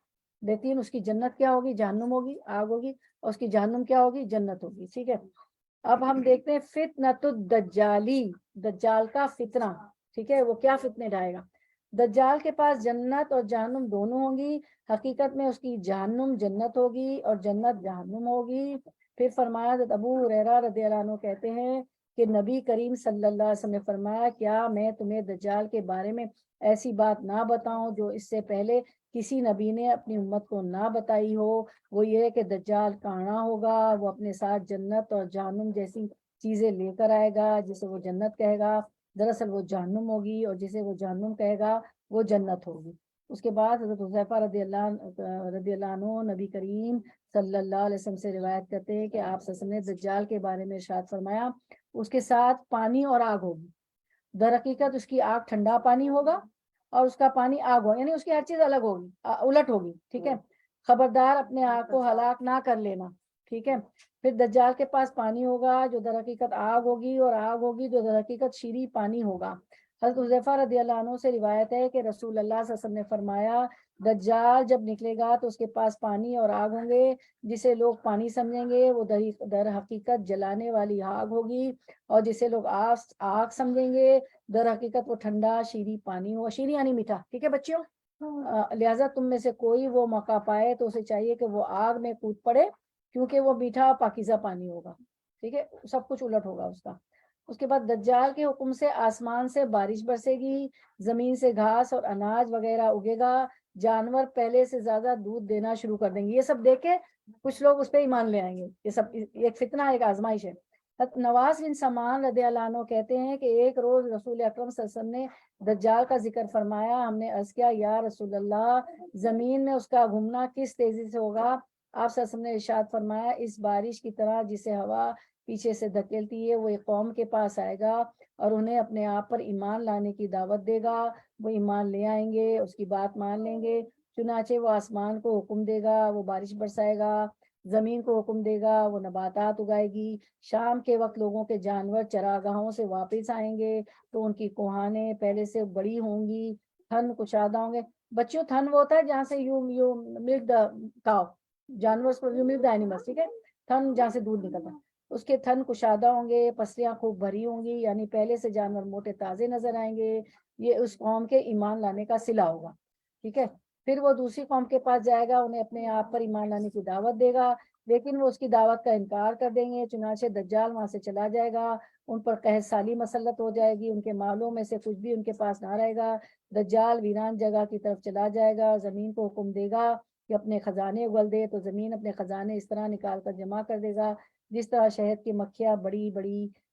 Speaker 1: لیکن اس کی جنت کیا ہوگی؟ جہنم ہوگی، آگ ہوگی. اور اس کی جہنم کیا ہوگی؟ جنت ہوگی، ٹھیک ہے. اب ہم دیکھتے ہیں فتنۃ الدجالی، دجال کا فتنہ، ٹھیک ہے. وہ کیا فتنے ڈھائے گا؟ دجال کے پاس جنت اور جہنم دونوں ہوں گی. حقیقت میں اس کی جہنم جنت ہوگی اور جنت جہنم ہوگی. پھر فرمایا حضرت ابو ہریرہ رضی اللہ عنہ کہتے ہیں کہ نبی کریم صلی اللہ علیہ وسلم نے فرمایا کیا میں تمہیں دجال کے بارے میں ایسی بات نہ بتاؤں جو اس سے پہلے کسی نبی نے اپنی امت کو نہ بتائی ہو؟ وہ یہ کہ دجال کانا ہوگا، وہ اپنے ساتھ جنت اور جہنم جیسی چیزیں لے کر آئے گا. جسے وہ جنت کہے گا دراصل وہ جہنم ہوگی، اور جسے وہ جہنم کہے گا وہ جنت ہوگی. اس کے بعد حضرت حذیفہ رضی اللہ عنہ نبی کریم صلی اللہ علیہ وسلم سے روایت کرتے ہیں کہ آپ صلی اللہ علیہ وسلم نے دجال کے بارے میں ارشاد فرمایا اس کے ساتھ پانی اور آگ ہوگی. در حقیقت اس کی آگ ٹھنڈا پانی ہوگا اور اس کا پانی آگ ہوگا، یعنی اس کی ہر چیز الگ ہوگی، الٹ ہوگی، ٹھیک ہے. خبردار اپنے آپ کو ہلاک نہ کر لینا، ٹھیک ہے. پھر دجال کے پاس پانی ہوگا جو در حقیقت آگ ہوگی، اور آگ ہوگی جو در حقیقت شیریں پانی ہوگا. حضرت حذیفہ رضی اللہ عنہ سے روایت ہے کہ رسول اللہ صلی اللہ علیہ وسلم نے فرمایا دجال جب نکلے گا تو اس کے پاس پانی اور آگ ہوں گے. جسے لوگ پانی سمجھیں گے وہ در حقیقت جلانے والی آگ ہوگی، اور جسے لوگ آگ سمجھیں گے در حقیقت وہ ٹھنڈا شیریں پانی ہوگا. شیریں یعنی میٹھا، ٹھیک ہے بچیوں. لہٰذا تم میں سے کوئی وہ موقع پائے تو اسے چاہیے کہ وہ آگ میں کود پڑے، کیونکہ وہ میٹھا پاکیزہ پانی ہوگا، ٹھیک ہے. سب کچھ الٹ ہوگا اس کا. اس کے بعد دجال کے حکم سے آسمان سے بارش برسے گی، زمین سے گھاس اور اناج وغیرہ اگے گا. جانور پہلے سے زیادہ دودھ دینا شروع کر دیں گے. یہ سب دیکھ کے کچھ لوگ اس پہ ایمان لے آئیں گے. یہ سب ایک فتنہ ایک آزمائش ہے. نواز بن سمان رضی اللہ عنہ کہتے ہیں کہ ایک روز رسول اکرم صلی اللہ علیہ وسلم نے دجال کا ذکر فرمایا. ہم نے عرض کیا یا رسول اللہ زمین میں اس کا گھومنا کس تیزی سے ہوگا؟ آپ صلی اللہ علیہ وسلم نے ارشاد فرمایا اس بارش کی طرح جسے ہوا پیچھے سے دھکیلتی ہے. وہ ایک قوم کے پاس آئے گا اور انہیں اپنے آپ پر ایمان لانے کی دعوت دے گا. وہ ایمان لے آئیں گے, اس کی بات مان لیں گے. چنانچہ وہ آسمان کو حکم دے گا, وہ بارش برسائے گا. زمین کو حکم دے گا, وہ نباتات اگائے گی. شام کے وقت لوگوں کے جانور چراگاہوں سے واپس آئیں گے تو ان کی کوہانیں پہلے سے بڑی ہوں گی, تھن کشادہ ہوں گے. بچوں, تھن وہ ہوتا ہے جہاں سے یو ملک دا کاؤ, جانور کو یو ملک دا اینیملز, ٹھیک ہے. تھن جہاں سے دودھ نکلتا ہے, اس کے تھن کشادہ ہوں گے, پسلیاں خوب بھری ہوں گی, یعنی پہلے سے جانور موٹے تازے نظر آئیں گے. یہ اس قوم کے ایمان لانے کا صلہ ہوگا, ٹھیک ہے. پھر وہ دوسری قوم کے پاس جائے گا, انہیں اپنے آپ پر ایمان لانے کی دعوت دے گا, لیکن وہ اس کی دعوت کا انکار کر دیں گے. چنانچہ دجال وہاں سے چلا جائے گا, ان پر قحط سالی مسلط ہو جائے گی, ان کے مالوں میں سے کچھ بھی ان کے پاس نہ رہے گا. دجال ویران جگہ کی طرف چلا جائے گا, زمین کو حکم دے گا کہ اپنے خزانے اگل دے, تو زمین اپنے خزانے اس طرح نکال کر جمع کر دے گا جس طرح شہد کی مکھیاں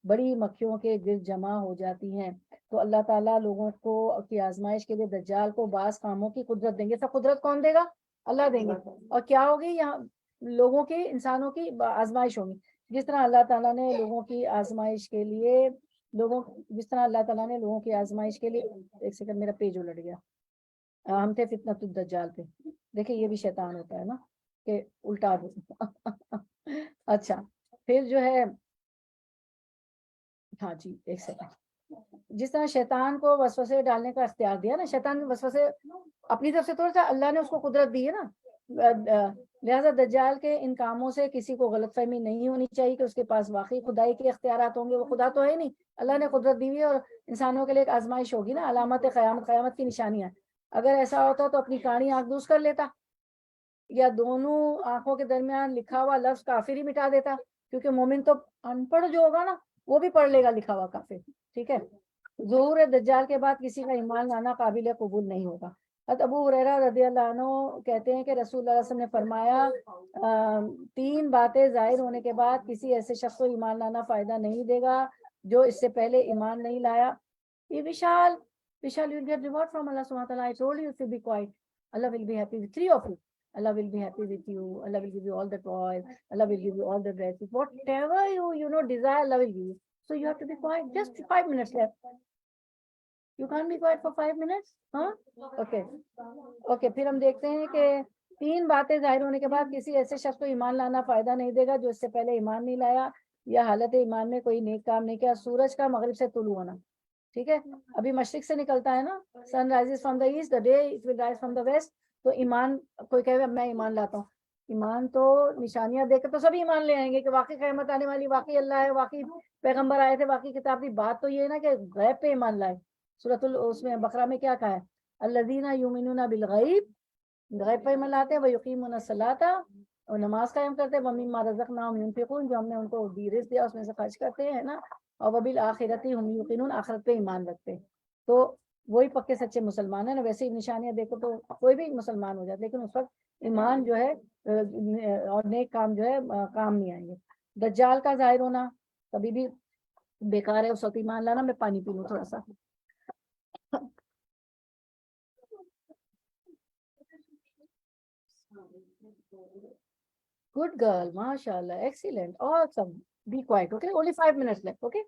Speaker 1: بڑی مکھیوں کے گرد جمع ہو جاتی ہیں. تو اللہ تعالیٰ لوگوں کو کی آزمائش کے لیے دجال کو بعض کاموں کی قدرت دیں گے. سب قدرت کون دے گا؟ اللہ دیں گے. اور کیا ہوگی یہاں لوگوں کی, انسانوں کی آزمائش ہوگی. جس طرح اللہ تعالیٰ نے لوگوں کی آزمائش کے لیے ایک سیکنڈ میرا پیج الٹ گیا. ہم تھے فتنۃ الدجال پہ. دیکھیں یہ بھی شیطان ہوتا ہے نا کہ الٹا دو. اچھا پھر جو ہے, ہاں جی ایک سیکنڈ. جس طرح شیطان کو وسوسے ڈالنے کا اختیار دیا نا, شیطان وسوسے اپنی طرف سے تھوڑا سا, اللہ نے اس کو قدرت دی ہے نا. لہذا دجال کے ان کاموں سے کسی کو غلط فہمی نہیں ہونی چاہیے کہ اس کے پاس واقعی خدائی کے اختیارات ہوں گے. وہ خدا تو ہے نہیں, اللہ نے قدرت دی ہوئی ہے, اور انسانوں کے لیے ایک آزمائش ہوگی نا. علامت قیامت کی نشانیاں. اگر ایسا ہوتا تو اپنی کہانی آنکھ دوس کر لیتا, یا دونوں آنکھوں کے درمیان لکھا ہوا لفظ کافر ہی مٹا دیتا, کیونکہ مومن تو ان پڑھ جو ہوگا نا وہ بھی پڑھ لے گا لکھا ہوا کافر, ٹھیک ہے. ظہور دجال کے بعد کسی کا ایمان لانا قابل قبول نہیں ہوگا. ابو ہریرہ رضی اللہ عنہ کہتے ہیں کہ رسول اللہ صلی اللہ علیہ وسلم نے فرمایا 3 باتیں ظاہر ہونے کے بعد کسی ایسے شخص کو ایمان لانا فائدہ نہیں دے گا جو اس سے پہلے ایمان نہیں لایا. یہ وشال you'll get reward from Allah subhanahu wa ta'ala. I told you to be quiet. Allah will be happy with 3 of you. Allah will be happy with you. Allah will give you all the toys. Allah will give you all the dresses. Whatever you desire, Allah will give you. So you have to be quiet. Just 5 minutes left. You can't be quiet for 5 minutes? ہاں okay. پھر ہم دیکھتے ہیں کہ 3 باتیں ظاہر ہونے کے بعد کسی ایسے شخص کو ایمان لانا فائدہ نہیں دے گا جو اس سے پہلے ایمان نہیں لایا یا حالت ایمان میں کوئی نیک کام نہیں کیا. سورج کا مغرب سے طلوع ہونا, ٹھیک ہے. ابھی مشرق سے نکلتا ہے نا, sun rises from the east, the day it will rise from the west. تو ایمان, کوئی کہے میں ایمان لاتا ہوں, ایمان تو نشانیاں دیکھ کے تو سب ایمان لے آئیں گے کہ واقعی قیامت آنے والی, واقعی اللہ ہے, واقعی پیغمبر آئے تھے, واقعی کتاب تھی. بات تو یہ ہے نا کہ غیب پہ ایمان لائے. سورۃ اس میں بقرہ میں کیا کہا ہے, الذین یؤمنون بالغیب, غیب پہ ایمان لاتے ہیں, ویقیمون الصلاۃ, اور نماز قائم کرتے ہیں, ومما رزقناہم ینفقون, جو ہم نے ان کو رزق دیا اس میں سے خرچ کرتے ہیں نا, اور وبالآخرۃ ہم یوقنون, آخرت پہ ایمان رکھتے ہیں. تو وہی پکے سچے مسلمان ہیں نا. ویسے ہی نشانیاں دیکھو تو کوئی بھی مسلمان ہو جاتا, لیکن اس وقت ایمان جو ہے اور نیک کام جو ہے کام نہیں آئیں گے. دجال کا ظاہر ہونا کبھی بھی بیکار ہے, اس وقت ایمان لانا. میں پانی پی لوں تھوڑا سا. گڈ گرل, ماشاء اللہ, excellent, awesome. Be quiet, okay? Only 5 minutes left, okay?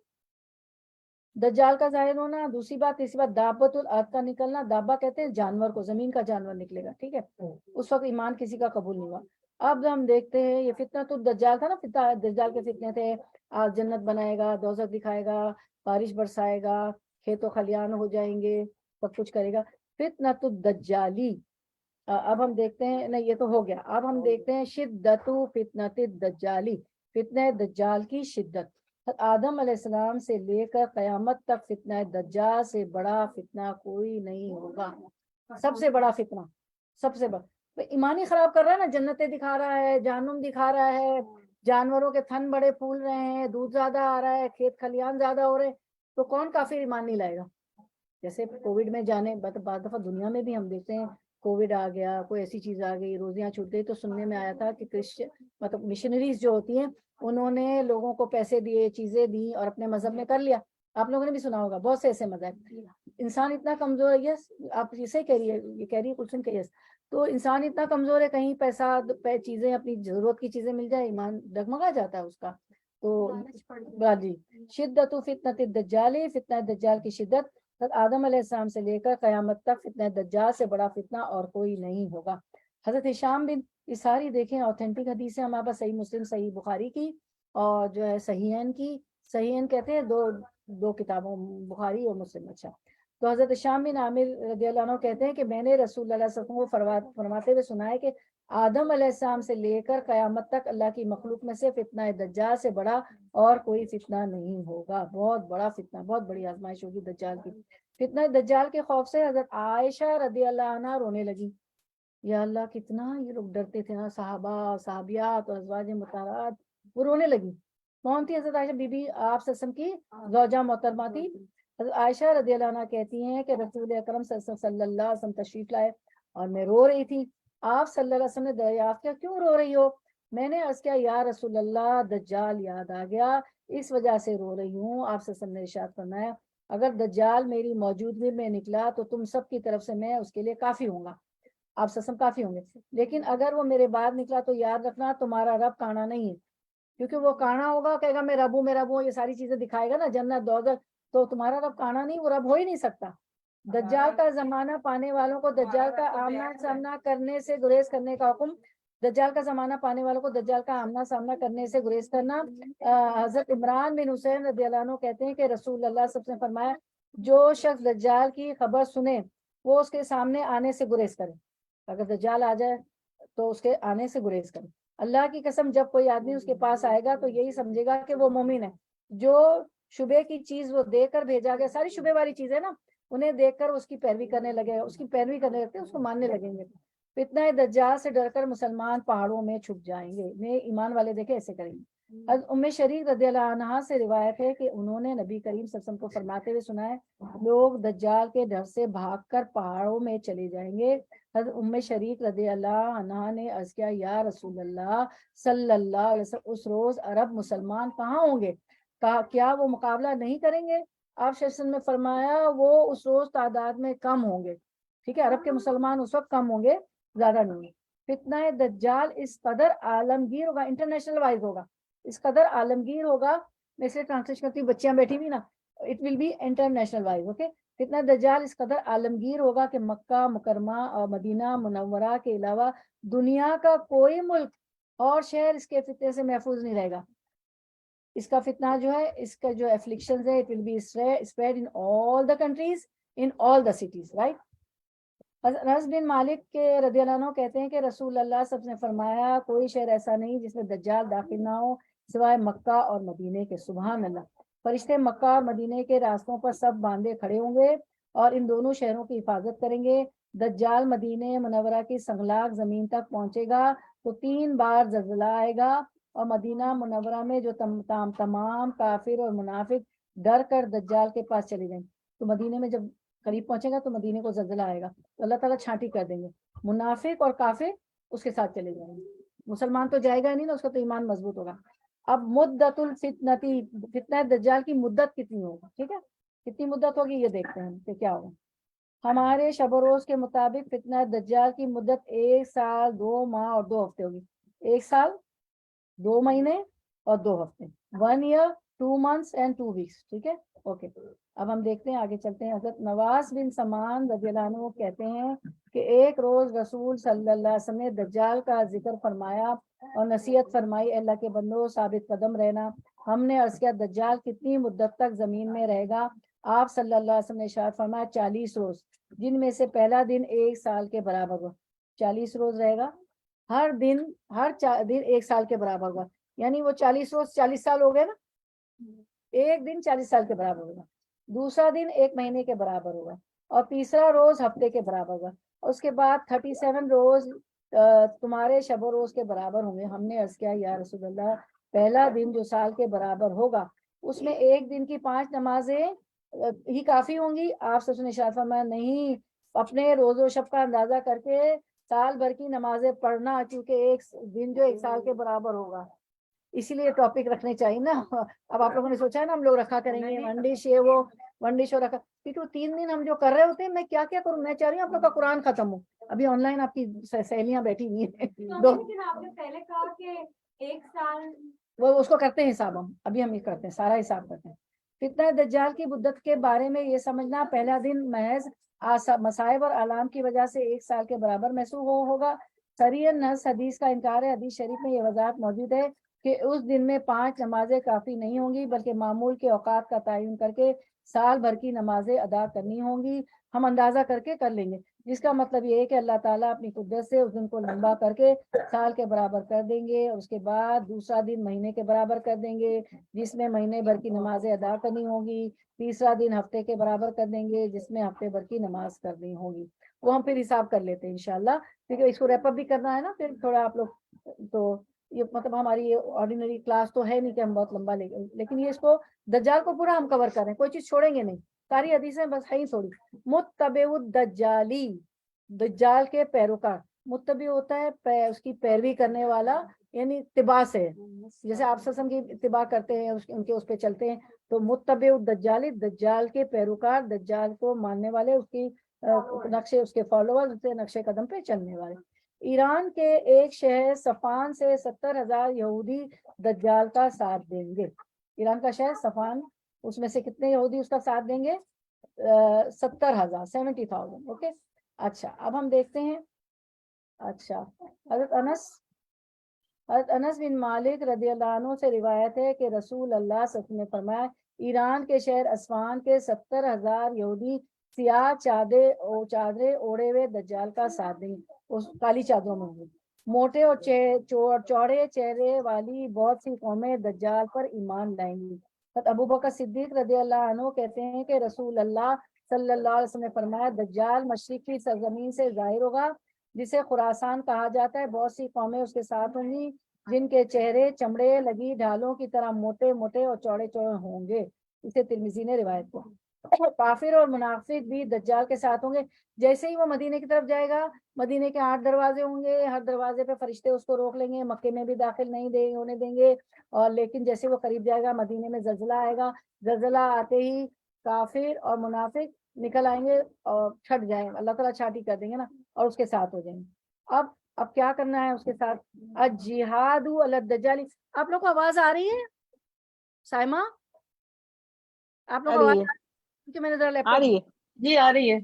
Speaker 1: دجال کا ظاہر ہونا. دوسری بات, تیسری بات, دابت الارض کا نکلنا. دابا کہتے ہیں جانور کو, زمین کا جانور نکلے گا, ٹھیک ہے. اس وقت ایمان کسی کا قبول نہیں ہوا. اب ہم دیکھتے ہیں یہ فتنہ تو دجال تھا نا, دجال کے فتنے تھے. جنت بنائے گا, دوزخ دکھائے گا, بارش برسائے گا, کھیت و خلیان ہو جائیں گے, سب کچھ کرے گا. فتنۃ الدجالی. اب ہم دیکھتے ہیں, نہیں یہ تو ہو گیا. اب ہم دیکھتے ہیں شدت فتنۃ الدجالی, فتنہ دجال کی شدت. آدم علیہ السلام سے لے کر قیامت تک فتنہ دجال سے بڑا فتنہ کوئی نہیں ہوگا. سب سے بڑا فتنہ, سب سے بڑا. ایمان ہی خراب کر رہا ہے نا, جنتیں دکھا رہا ہے, جہنم دکھا رہا ہے, جانوروں کے تھن بڑے پھول رہے ہیں, دودھ زیادہ آ رہا ہے, کھیت کھلیان زیادہ ہو رہے ہیں, تو کون کافر ایمان نہیں لائے گا. جیسے کووڈ میں جانے بعد دفعہ دنیا میں بھی ہم دیکھتے ہیں کووڈ آ گیا, کوئی ایسی چیز آ گئی, روزیاں چھوٹ گئی, تو سننے میں آیا تھا کہ مطلب مشنریز جو ہوتی ہیں انہوں نے لوگوں کو پیسے دیے, چیزیں دی اور اپنے مذہب میں کر لیا. آپ لوگوں نے بھی سنا ہوگا بہت سے ایسے مذہب. انسان اتنا کمزور ہے, یس آپ اسے کہہ رہی ہے, یہ کہہ رہی ہے کلثوم کہ یس, تو انسان اتنا کمزور ہے, کہیں پیسہ چیزیں اپنی ضرورت کی چیزیں مل جائے ایمان ڈگمگا جاتا ہے اس کا. تو جی شدت فتنۃ الدجال, فتنہ دجال کی شدت آدم علیہ السلام سے لے کر قیامت تک فتنہ دجال سے بڑا فتنہ اور کوئی نہیں ہوگا. حضرت ہشام بن, یہ ساری دیکھیں اوتھینٹک حدیث ہے ہمارے پاس, صحیح مسلم, صحیح بخاری کی, اور جو ہے صحیحین کی. صحیحین کہتے ہیں دو کتابوں, بخاری اور مسلم. اچھا, تو حضرت ہشام بن عامر رضی اللہ عنہ کہتے ہیں کہ میں نے رسول اللہ صلی اللہ علیہ وسلم کو فرماتے ہوئے سنا ہے کہ آدم علیہ السلام سے لے کر قیامت تک اللہ کی مخلوق میں سے فتنہ دجال سے بڑا اور کوئی فتنہ نہیں ہوگا. بہت بڑا فتنہ, بہت بڑی آزمائش ہوگی دجال کی. فتنہ دجال کے خوف سے حضرت عائشہ رضی اللہ عنہ رونے لگی. یا اللہ کتنا یہ لوگ ڈرتے تھے نا, صحابہ, صحابیات اور ازواج مطہرات, وہ رونے لگی. کون تھی حضرت عائشہ بی بی آپ وسلم کی زوجہ محترمہ تھی. حضرت عائشہ رضی اللہ عنہ کہتی ہیں کہ رسول اکرم صلی اللہ علیہ وسلم تشریف لائے اور میں رو رہی تھی. آپ صلی اللہ علیہ وسلم نے دریافت کیا کیوں رو رہی ہو؟ میں نے عرض کیا یا رسول اللہ دجال یاد آ گیا, اس وجہ سے رو رہی ہوں. آپ صلی اللہ علیہ وسلم نے ارشاد فرمایا اگر دجال میری موجودگی میں نکلا تو تم سب کی طرف سے میں اس کے لیے کافی ہوں گا, آپ صلی اللہ علیہ وسلم کافی ہوں گے. لیکن اگر وہ میرے بعد نکلا تو یاد رکھنا تمہارا رب کانا نہیں ہے, کیونکہ وہ کانا ہوگا, کہے گا میں رب ہوں, میں رب ہوں, یہ ساری چیزیں دکھائے گا نا, جنت دوزخ, تو تمہارا رب کانا نہیں, وہ رب ہو ہی نہیں سکتا. دجال کا زمانہ پانے والوں کو دجال کا آمنا سامنا کرنے سے گریز کرنے کا حکم, دجال کا زمانہ پانے والوں کو دجال کا آمنا سامنا کرنے سے گریز کرنا. حضرت عمران بن حسین رضی اللہ عنہ کہتے ہیں کہ رسول اللہ صلی اللہ علیہ وسلم نے فرمایا جو شخص دجال کی خبر سنے وہ اس کے سامنے آنے سے گریز کرے. اگر دجال آ جائے تو اس کے آنے سے گریز کرے. اللہ کی قسم جب کوئی آدمی اس کے پاس آئے گا تو یہی سمجھے گا کہ وہ مومن ہے. جو شبے کی چیز وہ دے کر بھیجا گیا, ساری شبے والی چیزیں نا, انہیں دیکھ کر اس کی پیروی کرنے لگے, اس کی پیروی کرنے لگتے, اس کو ماننے لگیں گے. فتنہ دجال سے ڈر کر مسلمان پہاڑوں میں چھپ جائیں گے. میں ایمان والے دیکھے ایسے کریں گے. ام شریک رضی اللہ عنہا سے روایت ہے کہ انہوں نے نبی کریم صلی اللہ علیہ وسلم کو فرماتے ہوئے سنا ہے لوگ دجال کے ڈر سے بھاگ کر پہاڑوں میں چلے جائیں گے. حضرت ام شریک رضی اللہ عنہا نے عرض کیا یا رسول اللہ صلی اللہ علیہ وسلم اس روز عرب مسلمان کہاں ہوں گے, کیا وہ مقابلہ نہیں کریں گے؟ آپ صلی اللہ علیہ وسلم نے فرمایا وہ اس روز تعداد میں کم ہوں گے. ٹھیک ہے, عرب کے مسلمان اس وقت کم ہوں گے, زیادہ نہیں. فتنہ دجال اس قدر عالمگیر ہوگا, انٹرنیشنل وائز ہوگا, اس قدر عالمگیر ہوگا. میں اسے ٹرانسلیٹ کرتی ہوں, بچیاں بیٹھی ہوئی نا, it will be international wise. Okay, فتنہ دجال اس قدر عالمگیر ہوگا کہ مکہ مکرمہ اور مدینہ منورہ کے علاوہ دنیا کا کوئی ملک اور شہر اس کے فتنے سے محفوظ نہیں رہے گا. اس کا فتنہ جو ہے, اس کا جو افلکشنز ہے, it will be spread in all the countries, in all the cities, right? انس بن مالک کے رضی اللہ عنہ کہتے ہیں کہ رسول اللہ صلی اللہ علیہ وسلم نے فرمایا کوئی شہر ایسا نہیں جس میں دجال داخل نہ ہو سوائے مکہ اور مدینے کے. سبحان اللہ. فرشتے مکہ اور مدینے کے راستوں پر سب باندھے کھڑے ہوں گے اور ان دونوں شہروں کی حفاظت کریں گے. دجال مدینے منورہ کی سنگلاخ زمین تک پہنچے گا تو 3 بار زلزلہ آئے گا اور مدینہ منورہ میں جو تمام کافر اور منافق ڈر کر دجال کے پاس چلے جائیں. تو مدینے میں جب قریب پہنچے گا تو مدینے کو زلزلہ آئے گا تو اللہ تعالیٰ چھانٹی کر دیں گے, منافق اور کافر اس کے ساتھ چلے جائیں گے. مسلمان تو جائے گا نہیں نا, اس کا تو ایمان مضبوط ہوگا. اب مدت الفتنتی, فتنہ دجال کی مدت کتنی ہوگی, ٹھیک ہے, کتنی مدت ہوگی یہ دیکھتے ہیں کہ کیا ہوگا. ہمارے شب و روز کے مطابق فتنہ دجال کی مدت 1 سال 2 ماہ اور 2 ہفتے ہوگی. 1 سال 2 مہینے اور 2 ہفتے, 1 year 2 months and 2 weeks. ٹھیک ہے, اوکے. اب ہم دیکھتے ہیں, آگے چلتے ہیں. حضرت نواس بن سمان رضی اللہ عنہ کہتے ہیں کہ ایک روز رسول صلی اللہ علیہ وسلم نے دجال کا ذکر فرمایا اور نصیحت فرمائی, اللہ کے بندو ثابت قدم رہنا. ہم نے عرض کیا دجال کتنی مدت تک زمین میں رہے گا؟ آپ صلی اللہ علیہ وسلم نے ارشاد فرمایا 40 روز, جن میں سے پہلا دن 1 سال کے برابر ہو. 40 روز رہے گا, ہر دن 1 سال کے برابر ہوگا. یعنی وہ 40 روز 40 سال ہو گئے نا, ایک دن 40 سال کے برابر ہوگا, دوسرا دن 1 مہینے کے برابر ہوگا, اور تیسرا روز ہفتے کے برابر ہوگا. اس کے بعد 37 روز تمہارے شب و روز کے برابر ہوں گے. ہم نے عرض کیا یا رسول اللہ پہلا دن جو سال کے برابر ہوگا اس میں ایک دن کی 5 نمازیں ہی کافی ہوں گی؟ آپ سے ارشاد فرمایا نہیں, اپنے روز و شب کا اندازہ کر کے سال بھر کی نمازیں پڑھنا، کیونکہ ایک دن جو ایک سال کے برابر ہوگا، اسی لیے ٹاپک رکھنے چاہیے نا. اب آپ لوگوں نے سوچا ہے نا ہم لوگ رکھا کریں گے ون ڈش یہ وہ، ون ڈش رکھا، کیونکہ 3 دن ہم جو کر رہے ہوتے ہیں. میں کیا کروں، میں چاہ رہی ہوں آپ لوگ کا قرآن ختم ہو. ابھی آن لائن آپ کی سہیلیاں بیٹھی ہوئی ہیں
Speaker 4: لیکن آپ نے پہلے کہا کہ 1 سال
Speaker 1: وہ اس کو کرتے ہیں حساب. ہم ابھی ہم یہ کرتے ہیں، سارا حساب کرتے ہیں. فتنہ دجال کی بدت کے بارے میں یہ سمجھنا پہلا دن محض مصائب اور آلام کی وجہ سے 1 سال کے برابر محسوس ہوگا. صریح نص حدیث کا انکار ہے. حدیث شریف میں یہ وضاحت موجود ہے کہ اس دن میں 5 نمازیں کافی نہیں ہوں گی، بلکہ معمول کے اوقات کا تعین کر کے سال بھر کی نمازیں ادا کرنی ہوں گی. ہم اندازہ کر کے کر لیں گے، جس کا مطلب یہ ہے کہ اللہ تعالیٰ اپنی قدرت سے اس دن کو لمبا کر کے سال کے برابر کر دیں گے، اور اس کے بعد دوسرا دن مہینے کے برابر کر دیں گے جس میں مہینے بھر کی نمازیں ادا کرنی ہوگی. تیسرا دن ہفتے کے برابر کر دیں گے جس میں ہفتے بھر کی نماز کرنی ہوگی. وہ ہم پھر حساب کر لیتے ہیں انشاءاللہ، کیونکہ اس کو ریپ اپ بھی کرنا ہے نا. پھر تھوڑا آپ لوگ تو یہ مطلب ہماری یہ آرڈینری کلاس تو ہے نہیں کہ ہم بہت لمبا لے گئے، لیکن یہ اس کو دجال کو پورا ہم کور کر رہے ہیں، کوئی چیز چھوڑیں گے نہیں. ساری حدیثیں بس ہے ہی تھوڑی. متبع الدجالی، دجال کے پیروکار. متبع ہوتا ہے اس کی پیروی کرنے والا، یعنی اتباع سے، جیسے آپ سسم کی اتباع کرتے ہیں ان کے اس پہ چلتے ہیں. تو متبع الدجالی، دجال کے پیروکار، دجال کو ماننے والے، اس کی نقشے، اس کے فالوور، اس کے نقشے قدم پہ چلنے والے. ایران کے ایک شہر صفان سے 70,000 یہودی دجال کا ساتھ دیں گے. ایران کا شہر صفان، اس میں سے کتنے یہودی اس کا ساتھ دیں گے؟ 70,000، 70,000. اوکے. اچھا اب ہم دیکھتے ہیں. اچھا حضرت انس بن مالک رضی اللہ عنہ سے روایت ہے کہ رسول اللہ صلی اللہ علیہ وسلم نے فرمایا ایران کے شہر اسفان کے 70,000 یہودی سیاہ چادریں اوڑے ہوئے دجال کا ساتھ دیں گے. اس کالی چادروں میں ہوں. موٹے اور چوڑے چہرے والی بہت سی قومیں دجال پر ایمان لائیں گی. ابو بکر صدیق رضی اللہ عنہ کہتے ہیں کہ رسول اللہ صلی اللہ علیہ وسلم نے فرمایا دجال مشرق کی سرزمین سے ظاہر ہوگا جسے خراسان کہا جاتا ہے. بہت سی قومیں اس کے ساتھ ہوں گی جن کے چہرے چمڑے لگی ڈھالوں کی طرح موٹے موٹے اور چوڑے چوڑے ہوں گے. اسے ترمذی نے روایت کو. کافر اور منافق بھی دجال کے ساتھ ہوں گے. جیسے ہی وہ مدینے کی طرف جائے گا، مدینے کے 8 دروازے ہوں گے، ہر دروازے پہ فرشتے اس کو روک لیں گے، مکے میں بھی داخل نہیں ہونے دیں گے. اور لیکن جیسے وہ قریب جائے گا، مدینے میں زلزلہ آئے گا، زلزلہ آتے ہی کافر اور منافق نکل آئیں گے اور چھٹ جائیں گے، اللہ تعالیٰ چھاٹی کر دیں گے نا، اور اس کے ساتھ ہو جائیں گے. اب کیا کرنا ہے اس کے ساتھ؟ الجہاد علی الدجال. آپ لوگ کو آواز آ رہی ہے سائمہ؟ آپ لوگ کو آواز آ رہی ہے کہ میں نے ذرا لیپ ٹاپ
Speaker 3: جی آ رہی ہے.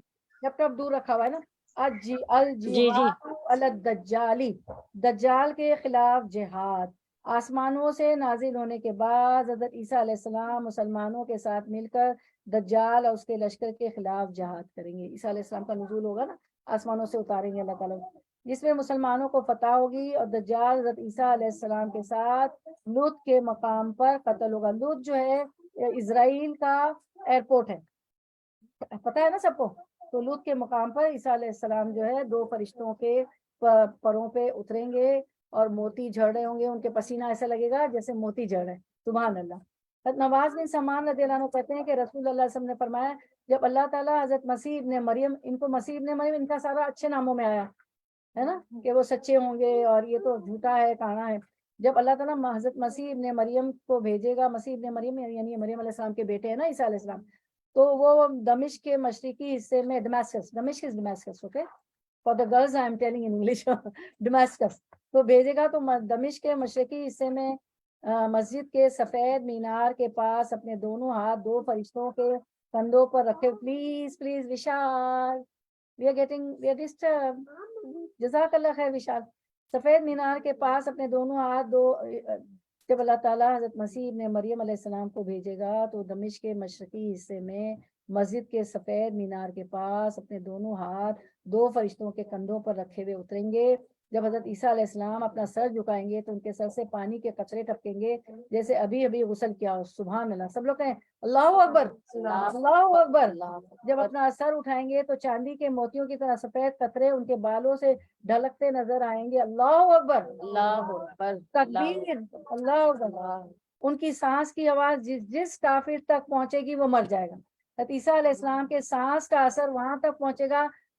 Speaker 1: لیپ ٹاپ دور رکھا ہوا ہے نا. الجہاد علی الدجال، دجال کے خلاف جہاد. آسمانوں سے نازل ہونے کے بعد حضرت عیسیٰ علیہ السلام مسلمانوں کے ساتھ مل کر دجال اور اس کے لشکر کے خلاف جہاد کریں گے. عیسیٰ علیہ السلام کا نزول ہوگا نا، آسمانوں سے اتاریں گے اللہ تعالیٰ، جس میں مسلمانوں کو فتح ہوگی. اور دجال حضرت عیسیٰ علیہ السلام کے ساتھ لوط کے مقام پر قتل ہوگا. لوط جو ہے اسرائیل کا ایئرپورٹ ہے، پتہ ہے نا سب کو. تو لوط کے مقام پر عیسیٰ علیہ السلام جو ہے 2 فرشتوں کے پروں پہ اتریں گے اور موتی جھڑ رہے ہوں گے. ان کے پسینہ ایسا لگے گا جیسے موتی جھڑ رہے ہیں. سبحان اللہ. نواز بن سمان رضی اللہ عنہ کہتے ہیں کہ رسول اللہ صلی اللہ علیہ وسلم نے فرمایا جب اللہ تعالیٰ حضرت مسیح ابن مریم، ان کو مسیح ابن مریم ان کا سارا اچھے ناموں میں آیا ہے نا کہ وہ سچے ہوں گے اور یہ تو جھوٹا ہے، کانا ہے. جب اللہ تعالیٰ حضرت مسیح ابن مریم کو بھیجے گا، مسیح ابن مریم یعنی مریم علیہ السلام کے بیٹے ہیں نا عیسیٰ علیہ السلام، تو وہ دمشق کے مشرقی حصے میں Damascus okay for the girls I am telling in English Damascus تو بھیجے گا. تو دمشق کے مشرقی حصے میں مسجد کے سفید مینار کے پاس اپنے دونوں ہاتھ 2 فرشتوں کے کندھوں پر رکھے. Please Vishal we are disturb. جزاک اللہ خیر وشال. سفید مینار کے پاس اپنے دونوں ہاتھ جب اللہ تعالیٰ حضرت مسیح ابن مریم علیہ السلام کو بھیجے گا تو دمشق کے مشرقی حصے میں مسجد کے سفید مینار کے پاس اپنے دونوں ہاتھ 2 فرشتوں کے کندھوں پر رکھے ہوئے اتریں گے. جب حضرت عیسیٰ علیہ السلام اپنا سر جھکائیں گے تو ان کے سر سے پانی کے قطرے ٹپکیں گے جیسے ابھی غسل کیا ہو. سبحان اللہ. سب لوگ کہیں اللہ اکبر، اللہ اکبر. جب اپنا سر اٹھائیں گے تو چاندی کے موتیوں کی طرح سفید قطرے ان کے بالوں سے ڈھلکتے نظر آئیں گے. اللہ اکبر، اللہ اکبر، تکبیر، اللہ اکبر. ان کی سانس کی آواز جس کافر تک پہنچے گی وہ مر جائے گا. عیسیٰ علیہ السلام کے سانس کا اثر وہاں تک پہنچے گا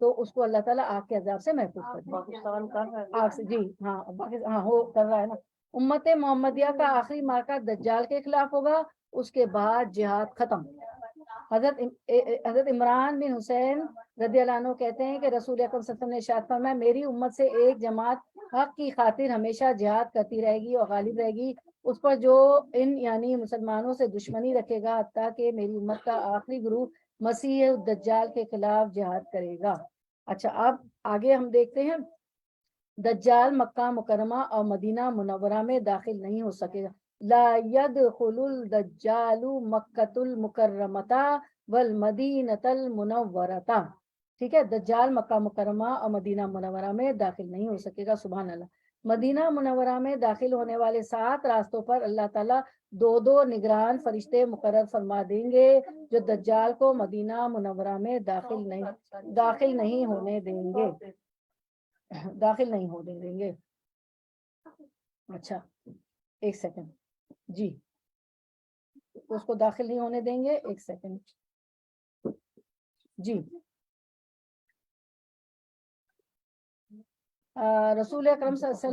Speaker 1: تو اس کو اللہ تعالیٰ آگ کے عذاب سے محفوظ کر دے گا۔
Speaker 3: پاکستان کر رہا ہے
Speaker 1: آگ سے، جی ہاں ہاں ہو کر رہا ہے نا۔ امت محمدیہ کا آخری مارکہ دجال کے خلاف ہوگا، اس کے بعد جہاد ختم۔ حضرت عمران بن حسین رضی اللہ عنہ کہتے ہیں کہ رسول اکرم صلی اللہ علیہ وسلم نے ارشاد فرمایا میری امت سے ایک جماعت حق کی خاطر ہمیشہ جہاد کرتی رہے گی اور غالب رہے گی، اس پر جو ان یعنی مسلمانوں سے دشمنی رکھے گا حتیٰ کہ میری امت کا آخری گروہ مسیح الدجال کے خلاف جہاد کرے گا۔ اچھا اب آگے ہم دیکھتے ہیں، دجال مکہ مکرمہ اور مدینہ منورہ میں داخل نہیں ہو سکے گا۔ لا يدخل الدجال مکۃ المکرمۃ والمدینۃ المنورۃ، ٹھیک ہے، دجال مکہ مکرمہ اور مدینہ منورہ میں داخل نہیں ہو سکے گا۔ سبحان اللہ۔ مدینہ منورہ میں داخل ہونے والے 7 راستوں پر اللہ تعالیٰ 2 نگران فرشتے مقرر فرما دیں گے جو دجال کو مدینہ منورہ میں داخل نہیں ہونے دیں گے، داخل نہیں ہونے دیں گے۔ اچھا ایک سیکنڈ جی، اس کو داخل نہیں ہونے دیں گے، ایک سیکنڈ جی۔ رسول اکرم صلی اللہ علیہ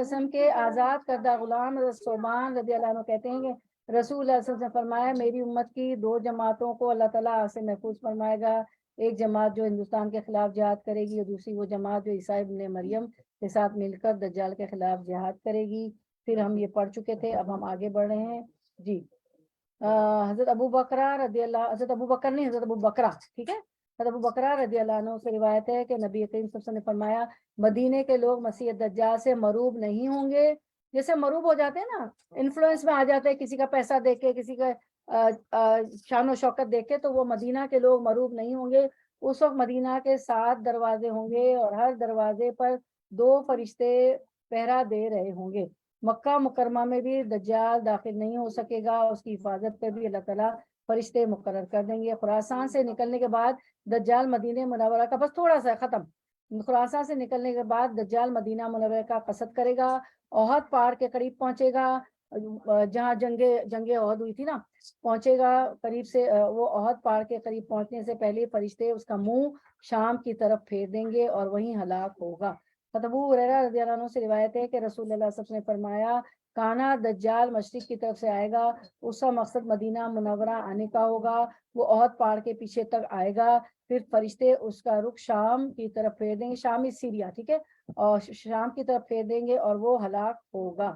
Speaker 1: وسلم کے آزاد کردہ غلام حضرت ثوبان رضی اللہ عنہ کہتے ہیں کہ رسول اللہ صلی اللہ علیہ وسلم نے فرمایا میری امت کی 2 جماعتوں کو اللہ تعالیٰ سے محفوظ فرمائے گا، ایک جماعت جو ہندوستان کے خلاف جہاد کرے گی اور دوسری وہ جماعت جو عیسیٰ ابن مریم کے ساتھ مل کر دجال کے خلاف جہاد کرے گی۔ پھر ہم یہ پڑھ چکے تھے، اب ہم آگے بڑھ رہے ہیں جی۔ حضرت ابو بکر نہیں، حضرت ابو بکرہ، ٹھیک ہے، حضرت ابو بکرہ رضی اللہ عنہ سے روایت ہے کہ نبی کریم صلی اللہ علیہ وسلم نے فرمایا مدینے کے لوگ مسیح دجال سے مروب نہیں ہوں گے۔ جیسے مروب ہو جاتے ہیں نا، انفلوئنس میں آ جاتے ہیں کسی کا پیسہ دیکھ کے، کسی کا شان و شوکت دیکھ کے، تو وہ مدینہ کے لوگ مروب نہیں ہوں گے۔ اس وقت مدینہ کے 7 دروازے ہوں گے اور ہر دروازے پر 2 فرشتے پہرا دے رہے ہوں گے۔ مکہ مکرمہ میں بھی دجال داخل نہیں ہو سکے گا، اس کی حفاظت پہ بھی اللہ تعالیٰ فرشتے مقرر کر دیں گے۔ خراسان سے نکلنے کے بعد دجال مدینہ منورہ کا بس تھوڑا سا ختم، خراسان سے نکلنے کے بعد دجال مدینہ منورہ کا قصد کرے گا، احد پہاڑ کے قریب پہنچے گا، جہاں جنگ احد ہوئی تھی نا، پہنچے گا قریب سے۔ وہ احد پہاڑ کے قریب پہنچنے سے پہلے فرشتے اس کا منہ شام کی طرف پھیر دیں گے اور وہیں ہلاک ہوگا۔ ابو ہریرہ رضی اللہ عنہ سے روایت ہے کہ رسول اللہ صلی اللہ علیہ وسلم نے فرمایا کانا دجال مشرق کی طرف سے آئے گا، اس کا مقصد مدینہ منورہ آنے کا ہوگا، وہ احد پہاڑ کے پیچھے تک آئے گا، پھر فرشتے اس کا رخ شام کی طرف پھیر دیں گے، شامی سیریا، ٹھیک ہے، اور شام کی طرف پھیر دیں گے اور وہ ہلاک ہوگا۔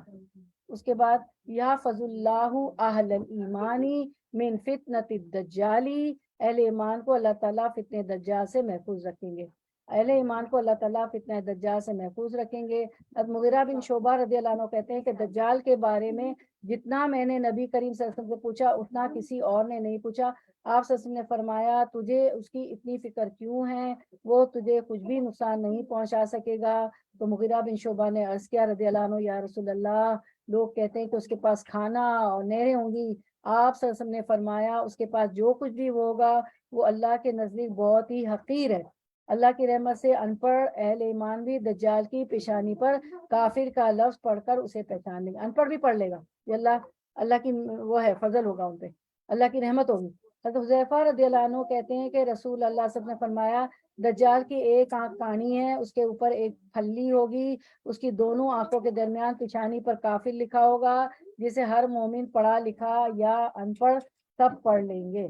Speaker 1: اس کے بعد یا فضل اللہ اہل الایمانی من فتنۃ الدجالی، اہل ایمان کو اللہ تعالیٰ فتنہ دجال سے محفوظ رکھیں گے، اہل ایمان کو اللہ تعالیٰ فتنہ دجال سے محفوظ رکھیں گے۔ مغیرہ بن شعبہ رضی اللہ عنہ کہتے ہیں کہ دجال کے بارے میں جتنا میں نے نبی کریم صلی اللہ علیہ وسلم سے پوچھا اتنا کسی اور نے نہیں پوچھا۔ آپ صلی اللہ علیہ وسلم نے فرمایا تجھے اس کی اتنی فکر کیوں ہے، وہ تجھے کچھ بھی نقصان نہیں پہنچا سکے گا۔ تو مغیرہ بن شعبہ نے عرض کیا رضی اللہ عنہ یا رسول اللہ، لوگ کہتے ہیں کہ اس کے پاس کھانا اور نہریں ہوں گی، آپ صلی اللہ علیہ وسلم نے فرمایا اس کے پاس جو کچھ بھی ہوگا وہ اللہ کے نزدیک بہت ہی حقیر ہے۔ اللہ کی رحمت سے ان پڑھ اہل ایمان بھی دجال کی پیشانی پر کافر کا لفظ پڑھ کر اسے پہچان لیں گے، ان پڑھ بھی پڑھ لے گا، یہ اللہ کی وہ ہے، فضل ہوگا ان پہ، اللہ کی رحمت ہوگی۔ حضرت حذیفہ رضی اللہ عنہ کہتے ہیں کہ رسول اللہ صلی اللہ علیہ وسلم نے فرمایا دجال کی ایک آنکھ کانی ہے، اس کے اوپر ایک پھلی ہوگی، اس کی دونوں آنکھوں کے درمیان پیشانی پر کافر لکھا ہوگا، جسے ہر مومن پڑھا لکھا یا ان پڑھ سب پڑھ لیں گے۔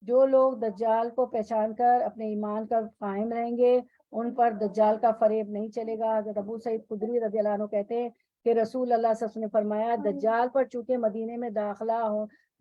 Speaker 1: جو لوگ دجال کو پہچان کر اپنے ایمان کا قائم رہیں گے ان پر دجال کا فریب نہیں چلے گا۔ حضرت ابو سعید خدری رضی اللہ عنہ کہتے ہیں کہ رسول اللہ صلی اللہ علیہ وسلم نے فرمایا دجال پر چونکہ مدینے میں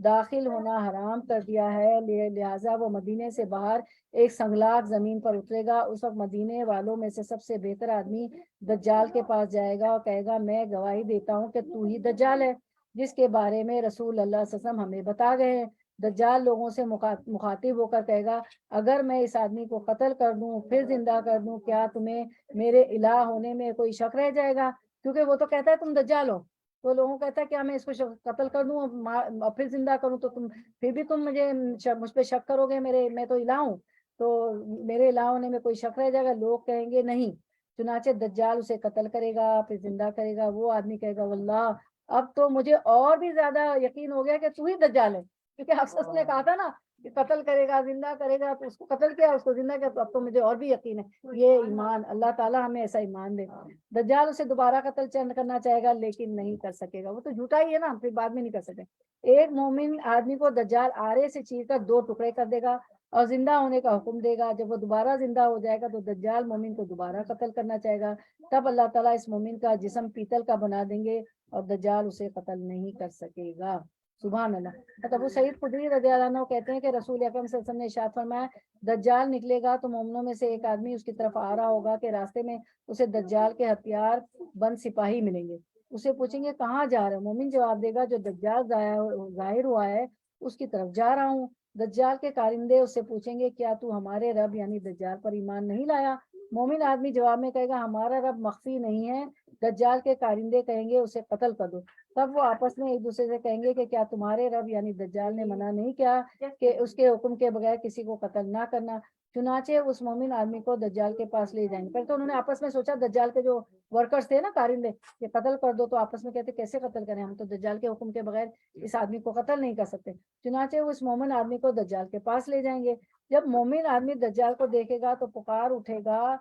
Speaker 1: داخل ہونا حرام کر دیا ہے، لہٰذا وہ مدینے سے باہر ایک سنگلاخ زمین پر اترے گا، اس وقت مدینے والوں میں سے سب سے بہتر آدمی دجال کے پاس جائے گا اور کہے گا میں گواہی دیتا ہوں کہ تو ہی دجال ہے جس کے بارے میں رسول اللہ صلی اللہ علیہ وسلم ہمیں بتا گئے ہیں۔ دجال لوگوں سے مخاطب ہو کر کہے گا اگر میں اس آدمی کو قتل کر دوں پھر زندہ کر دوں کیا تمہیں میرے الہ ہونے میں کوئی شک رہ جائے گا؟ کیونکہ وہ تو کہتا ہے تم دجال ہو، تو لوگوں کہتا ہے کیا میں اس کو قتل کر دوں اور پھر زندہ کروں تو تم پھر بھی تم مجھ پہ شک کرو گے، میں تو الہ ہوں، تو میرے الہ ہونے میں کوئی شک رہ جائے گا؟ لوگ کہیں گے نہیں۔ چنانچہ دجال اسے قتل کرے گا پھر زندہ کرے گا، وہ آدمی کہے گا واللہ اب تو مجھے اور بھی زیادہ یقین ہو گیا کہ تو ہی دجال ہے، کیونکہ حفص نے کہا تھا نا کہ قتل کرے گا زندہ کرے گا، تو اس کو قتل کیا اس کو زندہ کیا، تو اب تو مجھے اور بھی یقین ہے۔ یہ ایمان، اللہ تعالیٰ ہمیں ایسا ایمان دے۔ دجال اسے دوبارہ قتل کرنا چاہے گا لیکن نہیں کر سکے گا، وہ تو جھوٹا ہی ہے نا، پھر بعد میں نہیں کر سکے۔ ایک مومن آدمی کو دجال آرے سے چیر کر 2 ٹکڑے کر دے گا اور زندہ ہونے کا حکم دے گا۔ جب وہ دوبارہ زندہ ہو جائے گا تو دجال مومن کو دوبارہ قتل کرنا چاہے گا، تب اللہ تعالیٰ اس مومن کا جسم پیتل کا بنا دیں گے اور دجال اسے قتل نہیں کر سکے گا۔ سبحان اللہ۔ ابو سعید خدری رضی اللہ عنہ کہتے ہیں کہ رسول اکرم صلی اللہ علیہ وسلم نے ارشاد فرمایا، دجال نکلے گا تو مومنوں میں سے ایک آدمی اس کی طرف آ رہا ہوگا کہ راستے میں اسے دجال کے ہتھیار بند سپاہی ملیں گے، اسے پوچھیں گے کہاں جا رہے ہو؟ مومن جواب دے گا جو دجال ظاہر ہوا ہے اس کی طرف جا رہا ہوں۔ دجال کے کارندے اس سے پوچھیں گے کیا تو ہمارے رب یعنی دجال پر ایمان نہیں لایا؟ مومن آدمی جواب میں کہے گا ہمارا رب مخفی نہیں ہے۔ دجال کے کارندے کہیں گے اسے قتل کر دو۔ تب وہ آپس میں ایک دوسرے سے کہیں گے کہ کیا تمہارے رب یعنی دجال نے منع نہیں کیا کہ اس کے حکم کے بغیر کسی کو قتل نہ کرنا؟ چنانچہ اس مومن آدمی کو دجال کے پاس لے جائیں گے۔ پہلے تو انہوں نے آپس میں سوچا، دجال کے جو ورکرز تھے نا کارندے، کہ قتل کر دو، تو آپس میں کہتے کیسے قتل کریں، ہم تو دجال کے حکم کے بغیر اس آدمی کو قتل نہیں کر سکتے۔ چنانچہ وہ اس مومن آدمی کو دجال کے پاس لے جائیں گے۔ جب مومن آدمی دجال کو دیکھے گا تو پکار اٹھے گا،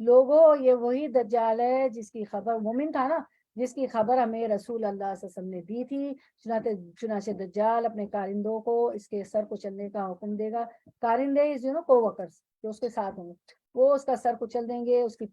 Speaker 1: لوگوں یہ وہی دجال ہے جس کی خبر، مومن تھا نا، جس کی خبر ہمیں رسول اللہ صلی اللہ علیہ وسلم نے دی تھی۔ چنانچہ دجال اپنے کارندوں کو اس کے سر کچلنے کا حکم دے گا۔ کارندے کو ورکرز جو اس کے ساتھ ہوں گے، وہ اس کا سر کچل دیں گے، اس کی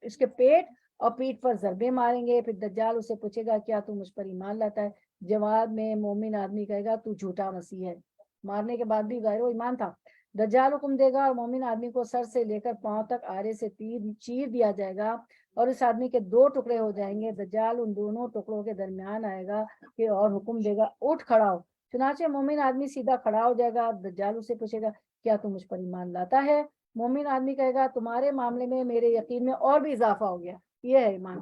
Speaker 1: اس کے پیٹ اور پیٹھ پر ضربے ماریں گے۔ پھر دجال اسے پوچھے گا کیا تو مجھ پر ایمان لاتا ہے؟ جواب میں مومن آدمی کہے گا تو جھوٹا مسیح ہے۔ مارنے کے بعد بھی غیر و ایمان تھا۔ دجال حکم دے گا اور مومن آدمی کو سر سے لے کر پاؤں تک آرے سے چیر دیا جائے گا اور اس آدمی کے 2 ٹکڑے ہو جائیں گے۔ دجال ان دونوں ٹکڑوں کے درمیان آئے گا کہ اور حکم دے گا اٹھ کھڑا ہو۔ چنانچہ مومن آدمی سیدھا کھڑا ہو جائے گا۔ دجال اسے پوچھے گا کیا تو مجھ پر ایمان لاتا ہے؟ مومن آدمی کہے گا تمہارے معاملے میں میرے یقین میں اور بھی اضافہ ہو گیا، یہ ہے ایمان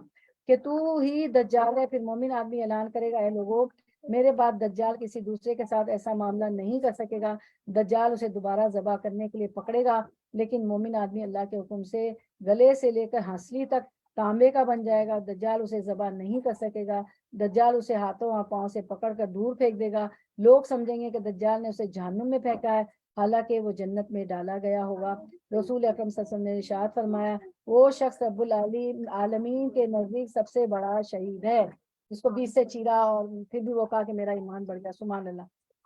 Speaker 1: کہ تو ہی دجال ہے۔ پھر مومن آدمی اعلان کرے گا اے لوگوں، میرے بعد دجال کسی دوسرے کے ساتھ ایسا معاملہ نہیں کر سکے گا۔ دجال اسے دوبارہ ذبح کرنے کے لیے پکڑے گا، لیکن مومن آدمی اللہ کے حکم سے گلے سے لے کر ہنسلی تک تانبے کا بن جائے گا۔ دجال اسے ذبح نہیں کر سکے گا۔ دجال اسے ہاتھوں اور پاؤں سے پکڑ کر دور پھینک دے گا۔ لوگ سمجھیں گے کہ دجال نے اسے جہنم میں پھینکا ہے، حالانکہ وہ جنت میں ڈالا گیا ہوگا۔ رسول اکرم صلی اللہ علیہ وسلم نے ارشاد فرمایا، وہ شخص رب العالمین کے نزدیک سب سے بڑا شہید ہے جس کو 20 سے چیرا اور پھر بھی وہ کہا کہ میرا ایمان بڑھ گیا۔ سبحان اللہ۔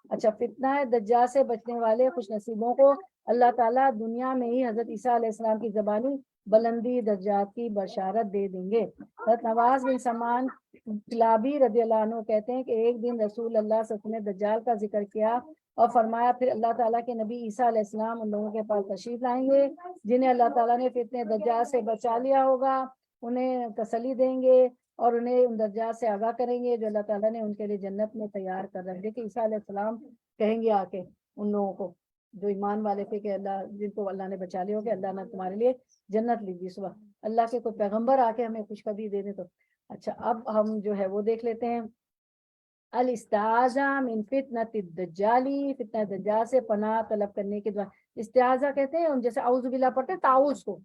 Speaker 1: اچھا، فتنہ دجال سے بچنے والے خوش نصیبوں کو اللہ تعالیٰ دنیا میں ہی حضرت عیسیٰ علیہ السلام کی زبانی بلندی درجات کی بشارت دے دیں گے۔ حضرت نواز بن سمان کلابی رضی اللہ عنہ کہتے ہیں کہ ایک دن رسول اللہ صلی اللہ علیہ وسلم نے دجال کا ذکر کیا اور فرمایا پھر اللہ تعالیٰ کے نبی عیسیٰ علیہ السلام ان لوگوں کے پاس تشریف لائیں گے جنہیں اللہ تعالیٰ نے فتنہ دجال سے بچا لیا ہوگا، انہیں تسلی دیں گے اور انہیں ان درجات سے آگاہ کریں گے جو اللہ تعالیٰ نے ان کے لیے جنت میں تیار کر رکھ دے۔ کہ عیسیٰ علیہ السلام کہیں گے آ کے ان لوگوں کو جو ایمان والے تھے کہ اللہ جن کو اللہ نے بچا لیا ہو کہ اللہ نے تمہارے لیے جنت لی دی۔ صبح اللہ کے کوئی پیغمبر آ کے ہمیں خوشخبری دے دے تو اچھا۔ اب ہم جو ہے وہ دیکھ لیتے ہیں الاستعاذہ من فتنۃ الدجالی، فتنہ دجال سے پناہ طلب کرنے کے دعا۔ استعاذہ کہتے ہیں جیسے اعوذ باللہ پڑھتے ہیں تعوذ کو،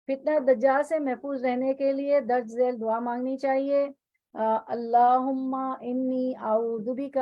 Speaker 1: فتنہ دجال سے محفوظ رہنے کے لیے درج ذیل دعا مانگنی چاہیے۔ اللہم انی اعوذ بک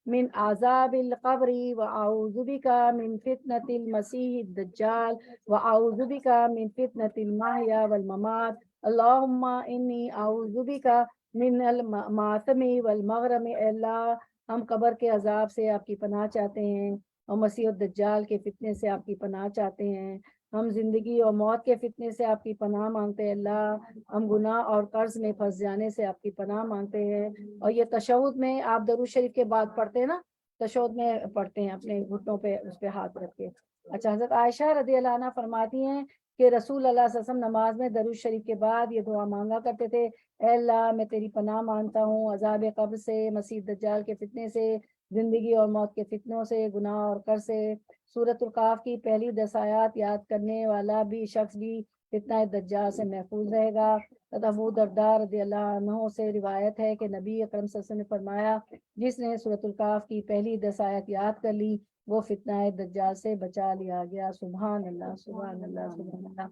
Speaker 1: من عذاب القبر واعوذ بک من فتنۃ المسیح الدجال واعوذ بک من فتنۃ المحیا والممات۔ اللہم انی اعوذ بک من الماتم والمغرم۔ اے اللہ ہم قبر کے عذاب سے آپ کی پناہ چاہتے ہیں اور مسیح الدجال کے فتنے سے آپ کی پناہ چاہتے ہیں۔ ہم زندگی اور موت کے فتنے سے آپ کی پناہ مانگتے ہیں اللہ۔ ہم گناہ اور قرض میں پھنس جانے سے آپ کی پناہ مانگتے ہیں۔ اور یہ تشہد میں آپ درود شریف کے بعد پڑھتے ہیں نا، تشہد میں پڑھتے ہیں اپنے گھٹنوں پہ اس پہ ہاتھ رکھ کے۔ اچھا، حضرت عائشہ رضی اللہ عنہ فرماتی ہیں کہ رسول اللہ صلی اللہ علیہ وسلم نماز میں درود شریف کے بعد یہ دعا مانگا کرتے تھے، اے اللہ میں تیری پناہ مانگتا ہوں عذاب قبر سے، مسیح دجال کے فتنے سے، زندگی اور موت کے فتنوں سے، گناہ اور قرض سے۔ سورۃ القاف کی پہلی 10 آیات یاد کرنے والا بھی شخص بھی فتنہ دجال سے محفوظ رہے گا۔ ابو درداء رضی اللہ عنہ سے روایت ہے کہ نبی اکرم صلی اللہ علیہ وسلم نے فرمایا جس نے سورۃ القاف کی پہلی 10 آیات یاد کر لی وہ فتنہ دجال سے بچا لیا گیا۔ سبحان اللہ، سبحان اللہ، سبحان اللہ۔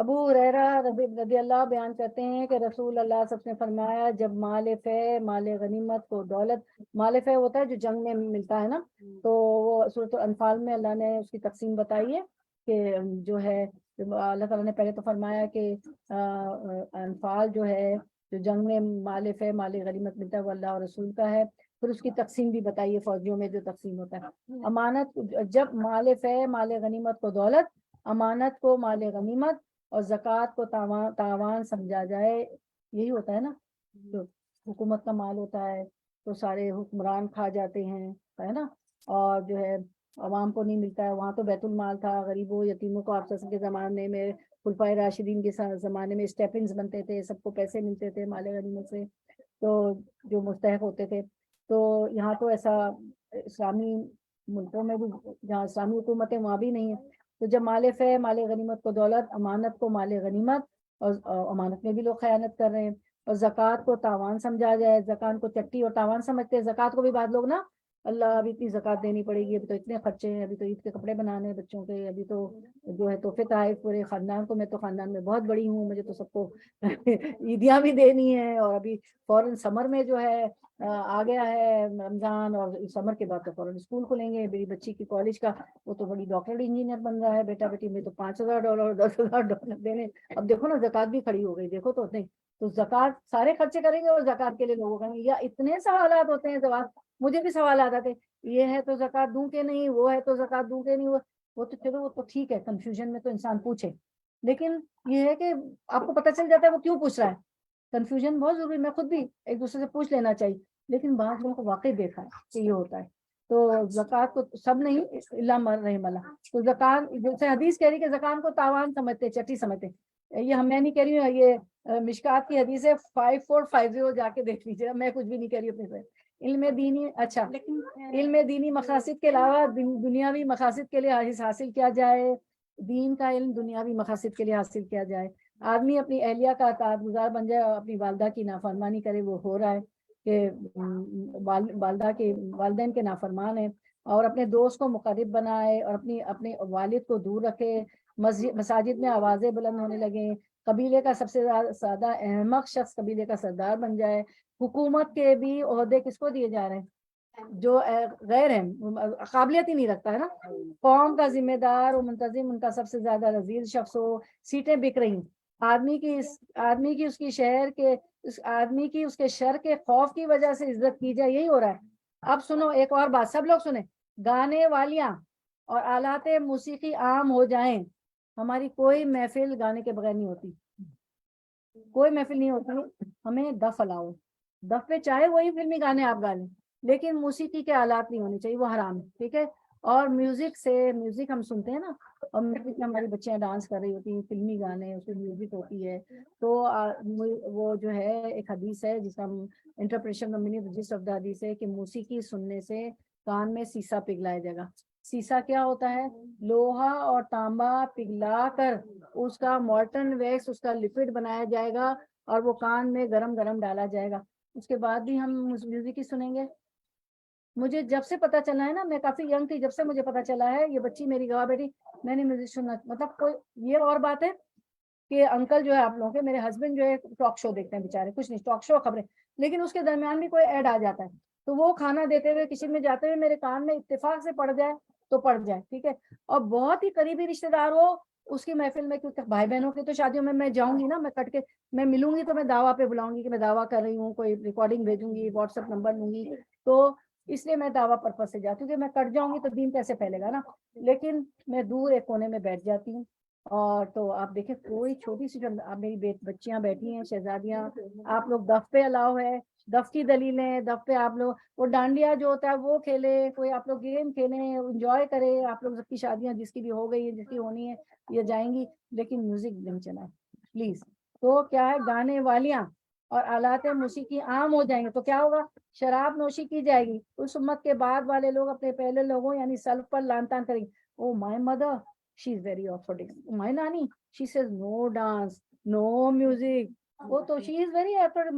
Speaker 1: ابو ہریرہ رضی اللہ بیان کرتے ہیں کہ رسول اللہ صلی اللہ علیہ وسلم نے فرمایا جب مال فے مال غنیمت کو دولت، مال فے ہوتا ہے جو جنگ میں ملتا ہے نا، تو وہ سورۃ الانفال میں اللہ نے اس کی تقسیم بتائی ہے کہ جو ہے اللہ تعالیٰ نے پہلے تو فرمایا کہ انفال جو ہے جو جنگ میں مال فے مال غنیمت ملتا ہے وہ اللہ اور رسول کا ہے، پھر اس کی تقسیم بھی بتائی ہے فوجیوں میں جو تقسیم ہوتا ہے، امانت جب مال فے مال غنیمت کو دولت، امانت کو مال غنیمت اور زکوٰۃ کو تاوان سمجھا جائے، یہی ہوتا ہے نا، جو حکومت کا مال ہوتا ہے تو سارے حکمران کھا جاتے ہیں، ہے نا، اور جو ہے عوام کو نہیں ملتا ہے، وہاں تو بیت المال تھا، غریبوں یتیموں کو آپ کے زمانے میں خلفائے راشدین کے زمانے میں اسٹیپنز بنتے تھے، سب کو پیسے ملتے تھے مال غنیمت سے، تو جو مستحق ہوتے تھے، تو یہاں تو ایسا اسلامی ملکوں میں بھی جہاں اسلامی حکومتیں وہاں بھی نہیں ہے، تو جب مال فے مال غنیمت کو دولت، امانت کو مال غنیمت، اور امانت میں بھی لوگ خیانت کر رہے ہیں، اور زکوٰۃ کو تاوان سمجھا جائے، زکوٰۃ کو چٹی اور تاوان سمجھتے ہیں، زکوٰۃ کو بھی بعض لوگ نا اللہ ابھی اتنی زکوٰۃ دینی پڑے گی، ابھی تو اتنے خرچے ہیں، ابھی تو عید کے کپڑے بنانے ہیں بچوں کے، ابھی تو جو ہے تحفے تحائف پورے خاندان کو، میں تو خاندان میں بہت بڑی ہوں، مجھے تو سب کو عیدیاں بھی دینی ہے، اور ابھی فوراً سمر میں جو ہے آ گیا ہے رمضان، اور سمر کے بعد تو فوراً اسکول کھلیں گے، میری بچی کی کالج کا وہ تو بڑی ڈاکٹر انجینئر بن رہا ہے بیٹا بیٹی میں تو $5,000 $10,000 دینے، اب دیکھو نا زکوٰۃ بھی کھڑی ہو گئی، دیکھو تو نہیں، تو زکوٰۃ سارے خرچے کریں گے اور زکوٰۃ کے لیے لوگوں کریں گے، یا اتنے سوالات ہوتے ہیں زکوٰۃ، مجھے بھی سوالات آتے یہ ہے تو زکوٰۃ دوں کہ نہیں، وہ ہے تو زکوٰۃ دوں کہ نہیں، وہ تو چلو وہ تو ٹھیک ہے، کنفیوژن میں تو انسان پوچھے، لیکن یہ ہے کہ آپ کو پتہ چل جاتا ہے وہ کیوں پوچھ رہا ہے، کنفیوژن بہت ضروری، میں خود بھی ایک دوسرے سے پوچھ لینا چاہیے، لیکن بعض لوگوں کو واقعی دیکھا ہے کہ یہ ہوتا ہے، تو زکوٰۃ کو سب نہیں اللہ مر رحم اللہ، تو زکوٰۃ جیسے حدیث کہہ رہی کہ زکوٰۃ کو تاوان سمجھتے، چٹی سمجھتے، یہ میں نہیں کہہ رہی ہوں، یہ مشکات کی حدیث ہے 5450 جا کے دیکھ لیجیے، میں کچھ بھی نہیں کہہ رہی اپنے سے، علم دینی، اچھا علم دینی مقاصد کے علاوہ دنیاوی مقاصد کے لیے حاصل کیا جائے، دین کا علم دنیاوی مقاصد کے لیے حاصل کیا جائے، آدمی اپنی اہلیہ کا اطاعت گزار بن جائے اور اپنی والدہ کی نافرمانی کرے، وہ ہو رہا ہے کہ والدہ کے والدین کے نافرمان ہیں، اور اپنے دوست کو مقرب بنائے اور اپنے والد کو دور رکھے، مساجد میں آوازیں بلند ہونے لگیں، قبیلے کا سب سے زیادہ احمق شخص قبیلے کا سردار بن جائے، حکومت کے بھی عہدے کس کو دیے جا رہے ہیں جو غیر ہیں، قابلیت ہی نہیں رکھتا ہے نا، قوم کا ذمہ دار و منتظم ان کا سب سے زیادہ رذیل شخص ہو، سیٹیں بک رہی، آدمی کی اس کی شہر کے آدمی کی اس کے شر کے خوف کی وجہ سے عزت کی جائے، یہی ہو رہا ہے۔ اب سنو ایک اور بات، سب لوگ سنیں، گانے والیاں اور آلات موسیقی عام ہو جائیں، ہماری کوئی محفل گانے کے بغیر نہیں ہوتی، کوئی محفل نہیں ہوتی، ہمیں دف الاؤ، دف پہ چاہے وہی فلمی گانے آپ گا لیں، لیکن موسیقی کے آلات نہیں ہونے چاہیے، وہ حرام ہے، ٹھیک ہے، اور میوزک ہم سنتے ہیں نا، اور میوزک میں ہماری بچیاں ڈانس کر رہی ہوتی ہیں، فلمی گانے اس میں میوزک ہوتی ہے، تو وہ جو ہے ایک حدیث ہے جس کا ہم انٹرپریشن جس آف دا حدیث ہے کہ موسیقی سننے سے کان میں سیسا پگھلایا جائے گا، سیسا کیا ہوتا ہے، لوہا اور تانبا پگھلا کر اس کا مولٹن ویکس اس کا لکوڈ بنایا جائے گا اور وہ کان میں گرم گرم ڈالا جائے گا، اس کے بعد بھی ہم میوزک ہی سنیں گے۔ مجھے جب سے پتا چلا ہے نا، میں کافی ینگ تھی جب سے مجھے پتا چلا ہے، یہ بچی میری گواہ بیٹی، میں نے میوزک سننا، مطلب کوئی یہ اور بات ہے کہ انکل جو ہے آپ لوگوں کے، میرے ہسبینڈ جو ہے ٹاک شو دیکھتے ہیں بیچارے، کچھ نہیں ٹاک شو خبریں، لیکن اس کے درمیان بھی کوئی ایڈ آ جاتا ہے تو وہ کھانا دیتے ہوئے کچن میں جاتے ہوئے میرے کان میں اتفاق سے پڑ جائے تو پڑ جائے، ٹھیک ہے، اور بہت ہی قریبی رشتے دار ہو اس کی محفل میں، کیونکہ بھائی بہنوں کی تو شادیوں میں جاؤں گی نا، میں کٹ کے میں ملوں گی تو میں دعویٰ پہ بلاؤں گی کہ میں دعویٰ کر رہی ہوں، کوئی ریکارڈنگ بھیجوں گی، واٹس ایپ نمبر لوں گی، تو اس لیے میں دعویٰ پرپز سے جاتی ہوں کہ میں کٹ جاؤں گی تو دین کیسے پھیلے گا نا، لیکن میں دور ایک کونے میں بیٹھ جاتی ہوں، اور تو آپ دیکھیں کوئی چھوٹی سی آپ میری بچیاں بیٹھی ہیں شہزادیاں، آپ لوگ دف پہ الاؤ ہے، دف کی دلیلیں، دف پہ آپ لوگ وہ ڈانڈیا جو ہوتا ہے وہ کھیلے، کوئی آپ لوگ گیم کھیلیں، انجوائے کرے، آپ لوگ سب کی شادیاں جس کی بھی ہو گئی ہے جس کی ہونی ہے یہ جائیں گی، لیکن میوزک نہیں چلائیں پلیز، تو کیا ہے گانے والیاں اور آلات موسیقی عام ہو جائیں گے تو کیا ہوگا، شراب نوشی کی جائے گی، اس امت کے بعد والے لوگ اپنے پہلے لوگوں یعنی سلف پر لان تان کریں گے، oh my mother she is very orthodox, my نانی she says no dance no music, وہ تو شی از ویری آرتھوڈکس،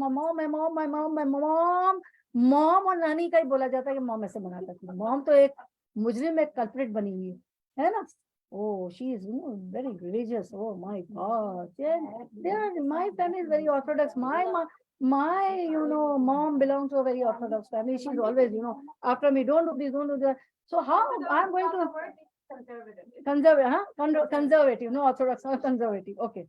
Speaker 1: موم اور نانی کا ہی بولا جاتا ہے کہ موم ایسے بنا سکتی ہے، موم تو ایک مجرم ایک کلپریٹ بنی ہوئی ہے نا، Oh, she is, very religious. Oh my God. My family is very orthodox. My mom belongs to a very orthodox family. She's always, after me, don't do this, don't do that. So how I'm going to conservative, no orthodox, no conservative. Okay.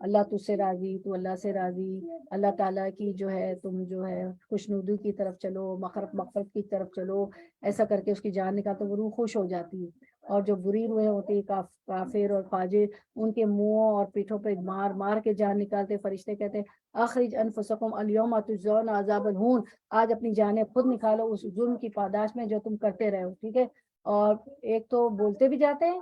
Speaker 1: اللہ تجھ سے راضی، تو اللہ سے راضی، اللہ تعالیٰ کی جو ہے تم جو ہے خوشنودی کی طرف چلو، مغفرت کی طرف چلو، ایسا کر کے اس کی جان نکال تو وہ روح خوش ہو جاتی ہے۔ اور جو بری روحیں ہوتی ہیں کافر اور فاجر، ان کے منہوں اور پیٹھوں پہ مار مار کے جان نکالتے، فرشتے کہتے ہیں اخرج انفسکم الیوم تجزون عذاب الہون، آج اپنی جانیں خود نکالو اس جرم کی پاداش میں جو تم کرتے رہے ہو، ٹھیک ہے۔ اور ایک تو بولتے بھی جاتے ہیں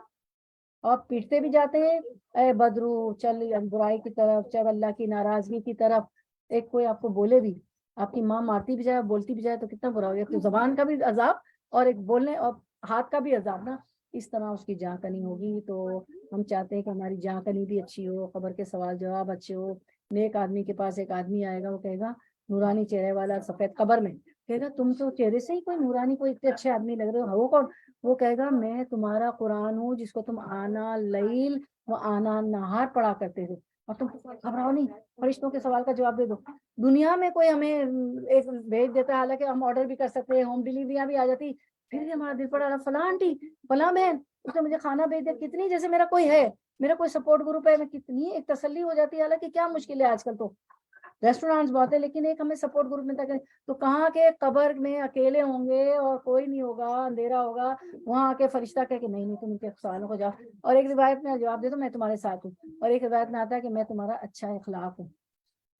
Speaker 1: اور پیٹتے بھی جاتے ہیں، اے بدرو چل برائی کی طرف، چل اللہ کی ناراضگی کی طرف۔ ایک کوئی آپ کو بولے بھی، آپ کی ماں مارتی بھی جائے بولتی بھی جائے تو کتنا برا ہو، ایک تو زبان کا بھی عذاب اور ایک بولنے اور ہاتھ کا بھی عذاب نا، اس طرح اس کی جاں کنی ہوگی۔ تو ہم چاہتے ہیں کہ ہماری جاں کنی بھی اچھی ہو، قبر کے سوال جواب اچھے ہو۔ نیک آدمی کے پاس ایک آدمی آئے گا، وہ کہے گا نورانی چہرے والا سفید قبر میں، کہے گا تم تو چہرے سے ہی کوئی نورانی، کوئی اتنے اچھے آدمی لگ رہے ہو، وہ کون؟ وہ کہے گا میں تمہارا قرآن ہوں جس کو تم آنا لیل و آنا نہار پڑھا کرتے تھے، اور تم گھبراؤ نہیں، فرشتوں کے سوال کا جواب دے دو۔ دنیا میں کوئی ہمیں ایک بھیج دیتا ہے، حالانکہ ہم آرڈر بھی کر سکتے ہیں، ہوم ڈلیوریاں بھی آ جاتی، پھر بھی ہمارا دل پڑا رہا فلاں آنٹی فلاں بہن اس نے مجھے کھانا بھیج دیا، کتنی جیسے میرا کوئی ہے، میرا کوئی سپورٹ گروپ ہے، میں کتنی ایک تسلی ہو جاتی ہے۔ حالانکہ کیا مشکل ہے آج کل تو ریسٹورینٹس بہت ہے، لیکن ایک ہمیں سپورٹ گروپ ملتا ہے، تو کہاں کے قبر میں اکیلے ہوں گے اور کوئی نہیں ہوگا، اندھیرا ہوگا، وہاں آ کے فرشتہ کہے کہ نہیں تم ان کے سوالوں کو جواب، اور ایک روایت میں جواب دے دو میں تمہارے ساتھ ہوں، اور ایک روایت میں آتا ہے کہ میں تمہارا اچھا اخلاق ہوں،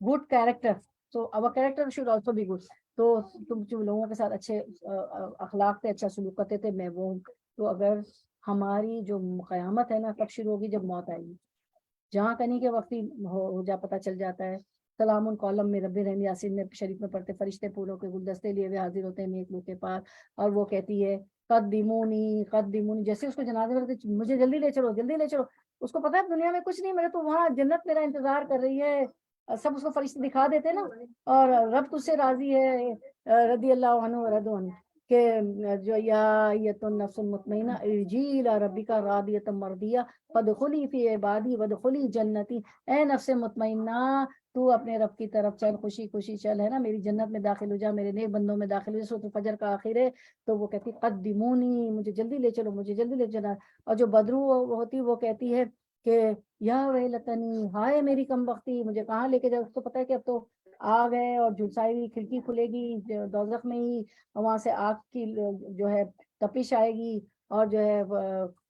Speaker 1: گڈ کیریکٹر، تو our character should also be good، تو تم جو لوگوں کے ساتھ اچھے اخلاق تھے، اچھا سلوک کرتے تھے، میں وہ ہوں۔ تو اگر ہماری جو قیامت ہے نا کب شروع ہوگی؟ جب موت آئے گی، جہاں کنی کے وقت ہی ہو جا پتہ چل جاتا ہے۔ سلام کالم میں رب رحم یاسین میں شریف میں پڑھتے، فرشتے پھولوں کے گلدستے لیے ہوئے حاضر ہوتے ہیں نیک لوگ کے پاس، اور وہ کہتی ہے قدمونی قدمونی، جیسے اس کو جنازے میں رکھتے مجھے جلدی لے چلو جلدی لے چلو، اس کو پتا ہے دنیا میں کچھ نہیں، میرے تو وہاں جنت میرا انتظار کر رہی ہے، سب اس کو فرشتے دکھا دیتے نا، اور رب تجھ سے راضی ہے، رضی اللہ عنہ ورضوا عنہ، کہ جو یا ایت النفس المطمئنہ ارجعی الی ربک راضیۃ مرضیہ فادخلی فی عبادی وادخلی جنتی، اے نفس مطمئنہ تو اپنے رب کی طرف چل، خوشی خوشی چل، ہے نا، میری جنت میں داخل ہو جا، میرے نیک بندوں میں داخل ہو جا۔ سورۃ فجر کا آخر ہے، تو وہ کہتی قدمونی، مجھے جلدی لے چلو مجھے جلدی لے چلا۔ اور جو بدرو ہوتی وہ کہتی ہے کہ یا ویلتنی، ہائے میری کم بختی، مجھے کہاں لے کے جاؤ، اس کو پتا ہے کہ اب تو آگ ہے اور جھلسائی ہوئی کھڑکی کھلے گی دوزخ میں ہی، وہاں سے آگ کی جو ہے تپش آئے گی، اور جو ہے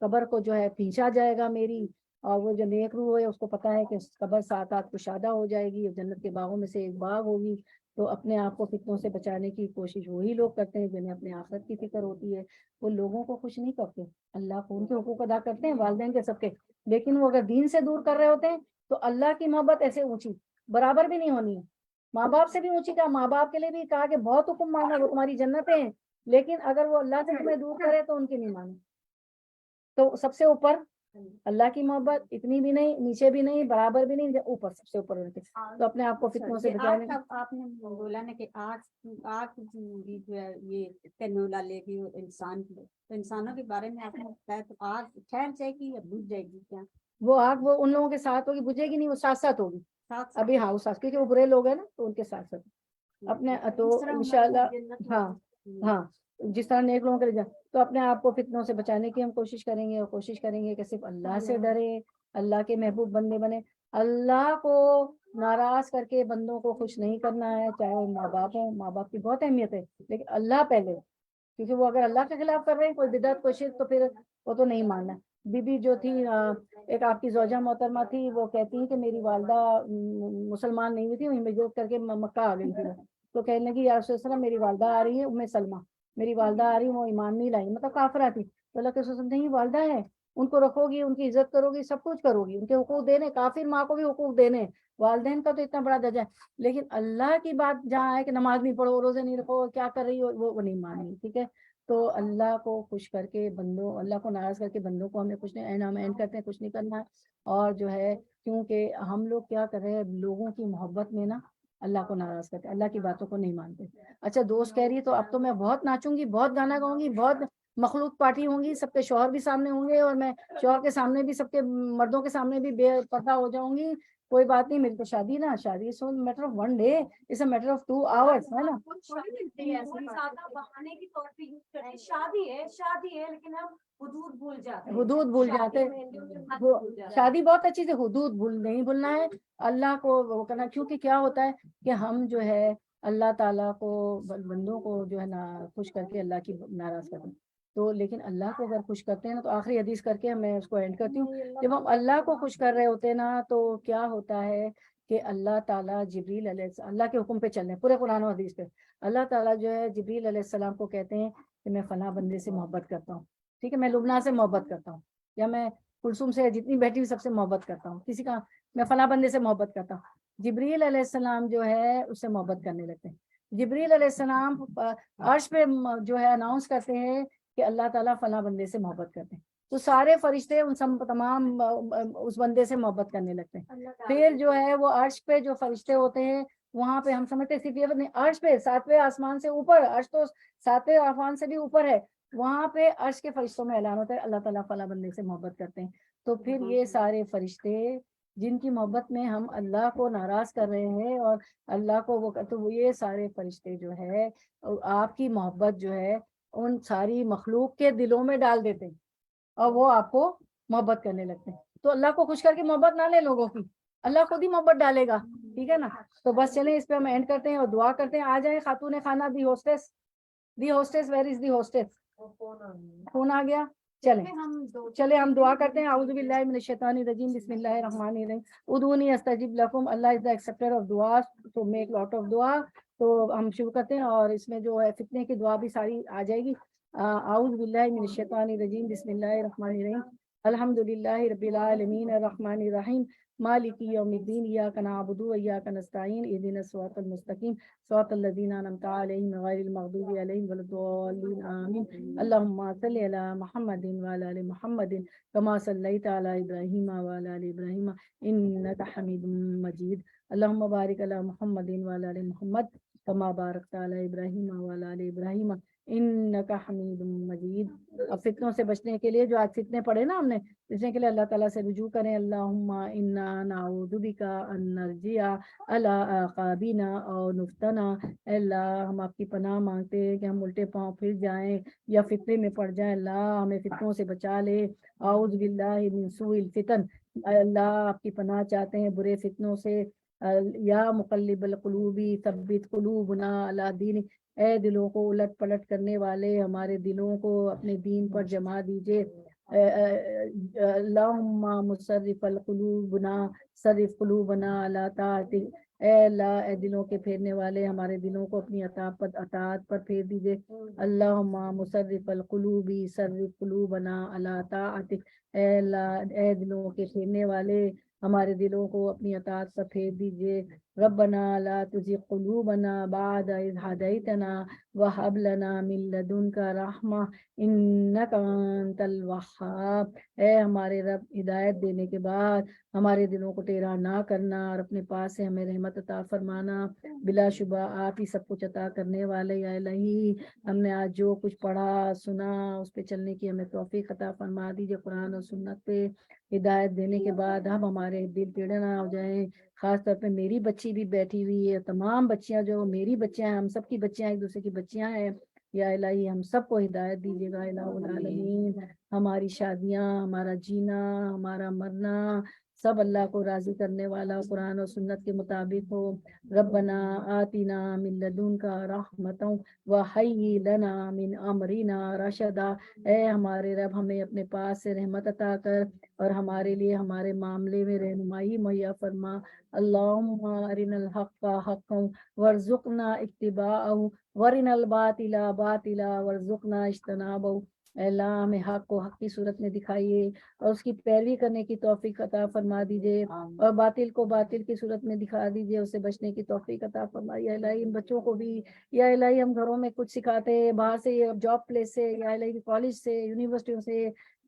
Speaker 1: قبر کو جو ہے پھینچا جائے گا میری، اور وہ جو نیک روح ہے اس کو پتا ہے کہ قبر ساتھ آٹھ کشادہ ہو جائے گی، اور جنت کے باغوں میں سے ایک باغ ہوگی۔ تو اپنے آپ کو فتنوں سے بچانے کی کوشش وہی لوگ کرتے ہیں جنہیں اپنے آخرت کی فکر ہوتی ہے، وہ لوگوں کو خوش نہیں کرتے، اللہ کو ان کے حقوق ادا کرتے ہیں، والدین کے سب کے، لیکن وہ اگر دین سے دور کر رہے ہوتے ہیں تو اللہ کی محبت ایسے اونچی برابر بھی نہیں ہونی ہے، ماں باپ سے بھی اونچی کا، ماں باپ کے لیے بھی کہا کہ بہت حکم مانا وہ تمہاری جنتیں ہیں، لیکن اگر وہ اللہ سے تمہیں دور کرے تو ان کی نہیں مانے۔ تو سب سے اوپر اللہ کی محبت، اتنی بھی نہیں نیچے بھی نہیں برابر بھی نہیں، اوپر سب سے اوپر ہوتے، تو اپنے آپ کو فتنوں سے بچانے۔
Speaker 5: آپ نے بولا نا کہ آگ بھی جو ہے یہ تنولا لے گی انسان کی، تو انسانوں کے بارے میں آپ نے بتایا، تو آگ ٹھہر جائے گی یا بجھ جائے گی کیا؟
Speaker 1: وہ آگ وہ ان لوگوں کے ساتھ ہوگی، بجھے گی نہیں، وہ ساتھ ساتھ ہوگی
Speaker 5: ساتھ
Speaker 1: ابھی، ہاں وہ ساتھ، کیونکہ وہ برے لوگ ہیں نا تو ان کے ساتھ ساتھ اپنے، تو انشاءاللہ ہاں ہاں جس طرح نیک لوگوں کے لیے، تو اپنے آپ کو فتنوں سے بچانے کی ہم کوشش کریں گے، اور کوشش کریں گے کہ صرف اللہ سے ڈرے، اللہ کے محبوب بندے بنے۔ اللہ کو ناراض کر کے بندوں کو خوش نہیں کرنا ہے، چاہے وہ ماں باپ ہوں، ماں باپ کی بہت اہمیت ہے، لیکن اللہ پہلے، کیونکہ وہ اگر اللہ کے خلاف کر رہے ہیں کوئی بدعت کوئی شرک، تو پھر وہ تو نہیں ماننا۔ بی بی جو تھی ایک آپ کی زوجہ محترمہ تھی، وہ کہتی ہیں کہ میری والدہ مسلمان نہیں ہوئی تھی، وہیں ہجرت کر کے مکہ آ گئی تھی، تو کہنے لگی یا رسول اللہ میری والدہ آ رہی ہے ام سلمہ، میری والدہ آ رہی ہے، وہ ایمان نہیں لائی، مطلب کافرہ تھی، تو اللہ کے رسول نہیں والدہ ہے، ان کو رکھو گی، ان کی عزت کرو گی، سب کچھ کرو گی، ان کے حقوق دینے، کافر ماں کو بھی حقوق دینے، والدین کا تو اتنا بڑا درجہ ہے، لیکن اللہ کی بات جہاں ہے کہ نماز نہیں پڑھو، روزے نہیں رکھو، کیا کر رہی ہو، وہ نہیں ماننی، ٹھیک ہے۔ تو اللہ کو خوش کر کے بندوں، اللہ کو ناراض کر کے بندوں کو ہمیں کچھ نہیں، ہم اینڈ کرتے ہیں کچھ نہیں کرنا، اور جو ہے کیونکہ ہم لوگ کیا کر رہے ہیں لوگوں کی محبت میں نا اللہ کو ناراض کرتے، اللہ کی باتوں کو نہیں مانتے۔ اچھا دوست کہہ رہی ہے تو اب تو میں بہت ناچوں گی، بہت گانا گاؤں گی، بہت مخلوق پارٹی ہوں گی، سب کے شوہر بھی سامنے ہوں گے، اور میں شوہر کے سامنے بھی، سب کے مردوں کے سامنے بھی بے پردہ ہو جاؤں گی، کوئی بات نہیں، میری تو شادی نا، شادی so matter of 1 day، it's a matter of 2 hours، ہے نا.
Speaker 4: زیادہ بہانے کی طور پہ یوز کرتے ہیں، شادی ہے لیکن ہم حدود بھول جاتے ہیں.
Speaker 1: حدود بھول جاتے شادی بہت اچھی سے، حدود نہیں بھولنا ہے، اللہ کو وہ کرنا. کیونکہ کیا ہوتا ہے کہ ہم جو ہے اللہ تعالیٰ کو، بندوں کو جو ہے نا خوش کر کے اللہ کی ناراض کرتے ہیں. تو لیکن اللہ کو اگر خوش کرتے ہیں نا، تو آخری حدیث کر کے میں اس کو اینڈ کرتی ہوں. جب ہم اللہ کو خوش کر رہے ہوتے ہیں نا، تو کیا ہوتا ہے کہ اللہ تعالیٰ جبریل علیہ اللہ کے حکم پہ چل رہے ہیں پورے قرآن و حدیث پہ. اللہ تعالیٰ جو ہے جبریل علیہ السلام کو کہتے ہیں کہ میں فلاں بندے سے محبت کرتا ہوں، ٹھیک ہے، میں لبنہ سے محبت کرتا ہوں، یا میں کلثوم سے، جتنی بیٹھی ہوئی سب سے محبت کرتا ہوں، کسی کا میں فلاں بندے سے محبت کرتا ہوں. جبریل علیہ السلام جو ہے اس سے محبت کرنے لگتے ہیں. جبریل علیہ السلام عرش پہ جو ہے اناؤنس کرتے ہیں کہ اللہ تعالیٰ فلاں بندے سے محبت کرتے ہیں. تو سارے فرشتے ان سب تمام اس بندے سے محبت کرنے لگتے ہیں. پھر جو ہے وہ عرش پہ جو فرشتے ہوتے ہیں، وہاں پہ ہم سمجھتے صرف یہ نہیں، عرش پہ 7ویں آسمان سے اوپر، عرش تو 7ویں آسمان سے بھی اوپر ہے، وہاں پہ عرش کے فرشتوں میں اعلان ہوتا ہے اللہ تعالیٰ فلاں بندے سے محبت کرتے ہیں. تو پھر یہ سارے فرشتے جن کی محبت میں ہم اللہ کو ناراض کر رہے ہیں اور اللہ کو وہ کرتے، وہ یہ سارے فرشتے جو ہے آپ کی محبت جو ہے ان ساری مخلوق کے دلوں میں ڈال دیتے ہیں، اور وہ آپ کو محبت کرنے لگتے ہیں. تو اللہ کو خوش کر کے محبت نہ لے لوگوں کی، اللہ خود ہی محبت ڈالے گا، ٹھیک ہے نا. تو بس چلیں اس پہ ہم اینڈ کرتے ہیں اور دعا کرتے ہیں. آ جائیں خاتون خانہ، the hostess where is the hostess? Phone آ گیا. چلے ہم دعا کرتے ہیں. اعوذ باللہ من الشیطان الرجیم، بسم اللہ الرحمن الرحیم. ادعونی استجب لکم، اللہ از دی ایکسپٹر آف دعا، تو میک لاٹ آف دعا. تو ہم شروع کرتے ہیں، اور اس میں جو ہے فتنے کی دعا بھی ساری آ جائے گی. اعوذ باللہ من الشیطان الرجیم، بسم اللہ الرحمن الرحیم. الحمد للہ رب العالمین الرحمن الرحیم مالک یوم الدین، ایاک نعبد و ایاک نستعین، اہدنا الصراط المستقیم صراط الذین انعمت علیہم غیر المغضوب علیہم ولا الضالین آمین. اللہم صل علی محمد وعلی آل محمد کما صلیت علی ابراہیم وعلی آل ابراہیم انک حمید مجید. اللہم بارک علی محمد وعلی آل محمد کما بارکت علی ابراہیم وعلی آل ابراہیم انک حمید مجید. اب فتنوں سے بچنے کے لیے جو آج فتنے پڑھے نا ہم نے، بچنے کے لیے اللہ تعالیٰ سے رجوع کریں. اللہم انا نعوذ بک ان نرجع علی اعقابنا او نفتنا. اے اللہ ہم آپ کی پناہ مانگتے ہیں کہ ہم الٹے پاؤں پھر جائیں یا فتنے میں پڑ جائیں. اللہ ہمیں فتنوں سے بچا لے. اعوذ باللہ من سوء الفتن، اے اللہ آپ کی پناہ چاہتے ہیں برے فتنوں سے. یا مقلب القلوب ثبت قلوبنا علی دینک، اے دلوں کو الٹ پلٹ کرنے والے ہمارے دلوں کو اپنے دین پر جما دیجئے. اللہم مصرف القلوبنا صرف قلوبنا علی طاعتک، اے اللہ اے دلوں کے پھیرنے والے ہمارے دلوں کو اپنی اطاعت پر پھیر دیجئے. اللہم مصرف القلوب صرف قلوبنا علی طاعتک، اے اللہ اے دلوں کے پھیرنے والے ہمارے دلوں کو اپنی اطاعت پر پھیر دیجئے. ربنا لا تزغ قلوبنا بعد اذ ہدیتنا وہب لنا من لدنک رحمہ انک انت الوہاب. اے ہمارے رب ہدایت دینے کے بعد ہمارے دلوں کو ٹیڑھا نہ کرنا اور اپنے پاس سے ہمیں رحمت عطا فرمانا. بلا شبہ آپ ہی سب کچھ عطا کرنے والے. یا الہی ہم نے آج جو کچھ پڑھا سنا اس پہ چلنے کی ہمیں توفیق عطا فرما دیجیے. قرآن اور سنت پہ ہدایت دینے کے بعد اب ہمارے دل ٹیڑھے نہ ہو جائیں. خاص طور پہ میری بچی بھی بیٹھی ہوئی ہے، تمام بچیاں جو میری بچیاں ہیں، ہم سب کی بچیاں ایک دوسرے کی بچیاں ہیں. یا الہی ہم سب کو ہدایت دیجیے گا الہ العالمین. ہماری شادیاں، ہمارا جینا، ہمارا مرنا سب اللہ کو راضی کرنے والا قرآن اور سنت کے مطابق ہو. ربنا آتنا من لدنک رحمۃ وہیئ لنا من امرنا رشدا. اے ہمارے رب ہمیں اپنے پاس سے رحمت عطا کر اور ہمارے لیے ہمارے معاملے میں رہنمائی مہیا فرما. اللہم ارنا الحق حقا وارزقنا اتباعہ وارنا الباطل باطلا وارزقنا اجتنابہ. اے اللہ ہمیں حق کو حق کی صورت میں دکھائیے اور اس کی پیروی کرنے کی توفیق عطا فرما دیجیے، اور باطل کو باطل کی صورت میں دکھا دیجیے، اس سے بچنے کی توفیق عطا فرمائیے. الہی ان بچوں کو بھی، یا الہی ہم گھروں میں کچھ سکھاتے ہیں باہر سے، جاب پلیس سے، یا الہی کالج سے، یونیورسٹیوں سے،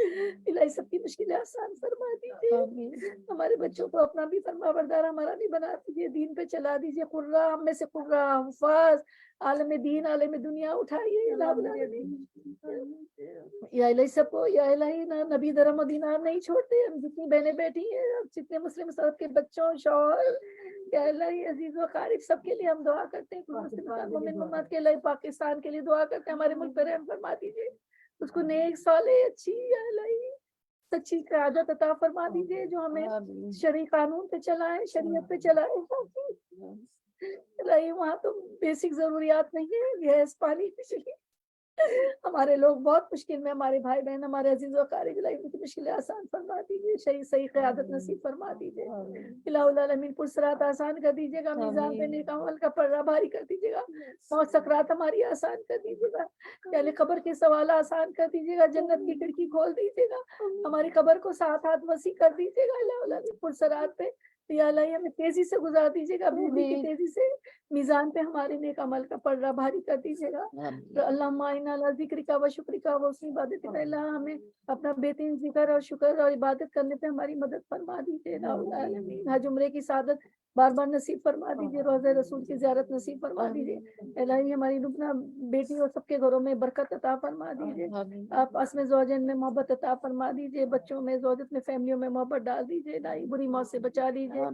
Speaker 1: الہی سب کی مشکلیں آسان فرما دیجیے، ہمارے بچوں کو اپنا بھی فرما بردار ہمارا بھی بنا دیجیے، دین پہ چلا دیجیے، قرہ ہم میں سے قرہ حفاظ عالم دین عالم دنیا اٹھائیے یا رب العالمین۔ یا الہی سب کو، یا الہی نبی درہم و دینار نہیں چھوڑتے، ہم جتنی بہنیں بیٹھی ہیں، جتنے مسلم صاحب کے بچوں شوہر، یا الہی عزیز و قارب سب کے لیے ہم دعا کرتے ہیں، مومن مومنات کے لیے، پاکستان کے لیے دعا کرتے ہیں، ہمارے ملک پہ رحم فرما دیجیے، اس کو نیک صالح اچھی یا الہی سچی قیادت عطا فرما دیجیے، جو ہمیں شرعی قانون پہ چلائے، شریعت پہ چلائے۔ الہی وہاں تو بیسک ضروریات نہیں ہے، گیس پانی بجلی، ہمارے لوگ بہت مشکل میں، ہمارے بھائی بہن، ہمارے عزیز و قارب، الہی ان کی مشکلیں آسان فرما دیجیے، صحیح قیادت نصیب فرما دیجیے، الہ العالمین پرسرات آسان کر دیجیے گا، میزان پہ نیک عمل کا پڑا بھاری کر دیجیے گا، موت سکرات ہماری آسان کر دیجیے گا، یعنی قبر کے سوال آسان کر دیجیے گا، جنت کی کھڑکی کھول دیجیے گا، ہماری قبر کو 7 ہاتھ وسیع کر دیجیے گا، الہ العالمین پرسرات پہ یا الہی ہمیں تیزی سے گزار دیجیے گا، بجلی کی تیزی سے میزان پہ ہمارے نیک عمل کا پڑا بھاری کر دیجیے گا۔ اللہم اعنا علی ذکرک و شکرک و حسن عبادتک، اللہ ہمیں اپنا بہترین ذکر اور شکر اور عبادت کرنے پہ ہماری مدد فرما دیجیے، الہ العالمین حج عمرے کی سعادت بار بار نصیب فرما دیجیے، روضہ رسول کی زیارت نصیب فرما دیجیے، الہی ہماری لبنہ بیٹی اور سب کے گھروں میں برکت عطا فرما دیجیے، آپ میں زوجین میں محبت عطا فرما دیجیے، بچوں میں، زوجت میں، فیملیوں میں محبت ڈال دیجیے، الہی بری موت سے بچا لیجیے،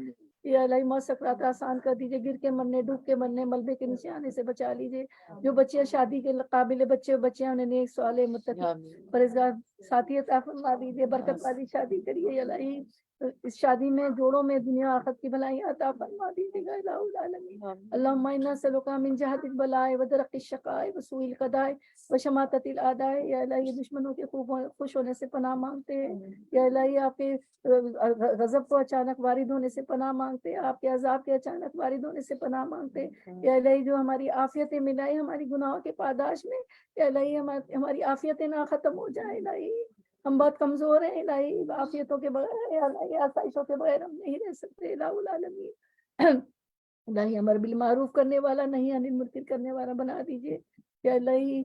Speaker 1: یا الہی موت سکرات آسان کر دیجیے، گر کے مرنے، ڈوب کے مرنے، ملبے کے نیچے آنے سے بچا لیجیے، جو بچیاں شادی کے قابل بچیاں انہیں نیک صالح متقی پرہیزگار ساتھی عطا فرما دیجیے، برکت والی شادی کریے، الہی اس شادی میں جوڑوں میں دنیا آخرت کی بھلائی عطا فرما دیجیے گا، الہ العالمین۔ اللہم انا نسألک من جہد البلاء و درک الشقاء و سوء القضاء و شماتۃ الاعداء، یا الہی دشمنوں کے خوش ہونے سے پناہ مانگتے ہیں، یا الہی آپ کے غضب کو اچانک وارد ہونے سے پناہ مانگتے ہیں، آپ کے عذاب کے اچانک وارد ہونے سے پناہ مانگتے ہیں، یا الہی جو ہماری عافیتیں ملائی ہماری گناہوں کے پاداش میں، یا الہی ہماری عافیتیں نہ ختم ہو جائیں، الہی ہم بہت کمزور ہیں، الہی عافیتوں کے بغیر، یا الہی آسائشوں کے بغیر ہم نہیں رہ سکتے، الہ العالمین۔ الہی امر بالمعروف کرنے والا، نہیں عن المنکر کرنے والا بنا دیجیے، یا الہی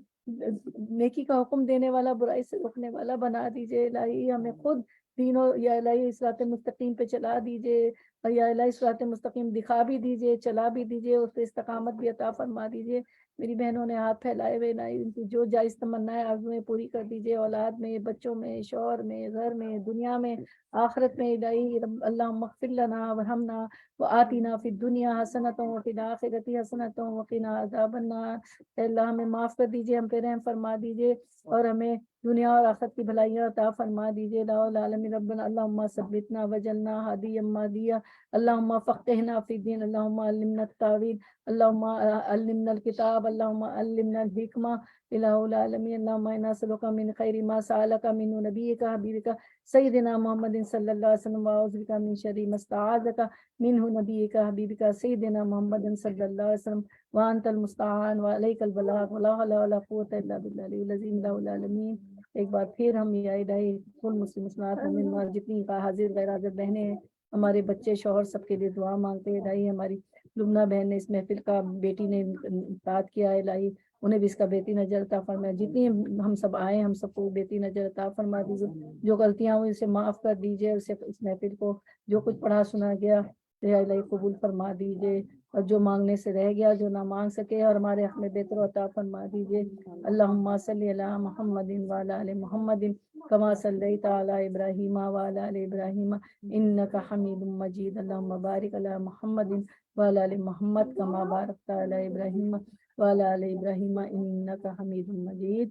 Speaker 1: نیکی کا حکم دینے والا، برائی سے روکنے والا بنا دیجیے، الہی ہمیں خود دینوں، یا الہی صراط مستقیم پہ چلا دیجیے، اور یا الہی صراط مستقیم دکھا بھی دیجیے، چلا بھی دیجیے، اس پہ استقامت بھی عطا فرما دیجیے۔ میری بہنوں نے ہاتھ پھیلائے ہوئے، نہ ان کی جو جائز تمنا ہے آرزویں پوری کر دیجیے، اولاد میں، بچوں میں، شوہر میں، گھر میں، دنیا میں، آخرت میں، الہی اللہم اغفر لنا ورحمنا وآتنا فی الدنیا حسنۃ وفی الآخرۃ حسنۃ وقنا عذاب النار۔ اے اللہ ہمیں معاف کر دیجیے، ہم پہ رحم فرما دیجیے، اور ہمیں دنیا اور آخرت کی بھلائیاں عطا فرما دیجیے، لا العالمین ربنا اللہم ثبتنا وجعلنا ہادیا مہدیا، اللہم فقہنا فی الدین، اللہم علمنا التاویل، اللہم علمنا الکتاب، اللہم علمنا الحکمہ، الہ العالمین۔ اللہم انا نسألک من خیر ما سألک منہ نبیک حبیبک سیدنا محمد صلی اللہ علیہ وسلم، واعوذ بک من شر ما استعاذک منہ نبیک حبیبک سیدنا محمد صلی اللہ علیہ وسلم، وانت المستعان وعلیک البلاغ ولا حول ولا قوة الا باللہ العلی العظیم، الہ العالمین۔ ایک بار پھر ہم یا الہی کل مسلم مسلمات مومنات جتنی حاضر غیر حاضر بہنیں ہیں، ہمارے بچے، شوہر، سب کے لیے دعا مانگتے ہیں، الہی ہماری لبنہ بہن نے اس محفل کا، بیٹی نے انعقاد کیا ہے، الہی انہیں بھی اس کا بہترین اجر عطا فرمائے، جتنی ہم سب آئے ہم سب کو بہترین اجر عطا فرما دیجیے، جو غلطیاں ہوئی اسے معاف کر دیجیے، اسے اس محفل کو جو کچھ پڑھا سنا گیا یا الہی قبول فرما دیجیے، اور جو مانگنے سے رہ گیا، جو نہ مانگ سکے، اور ہمارے حق میں بہتر عطا فرما دیجیے۔ اللہم صلی علی محمد وعلی آل محمد کما صلیت علی ابراہیم وعلی آل ابراہیم انک حمید مجید، اللہم بارک علی محمد وعلی آل محمد کما بارکت علی ابراہیم وعلی آل ابراہیم انک حمید مجید۔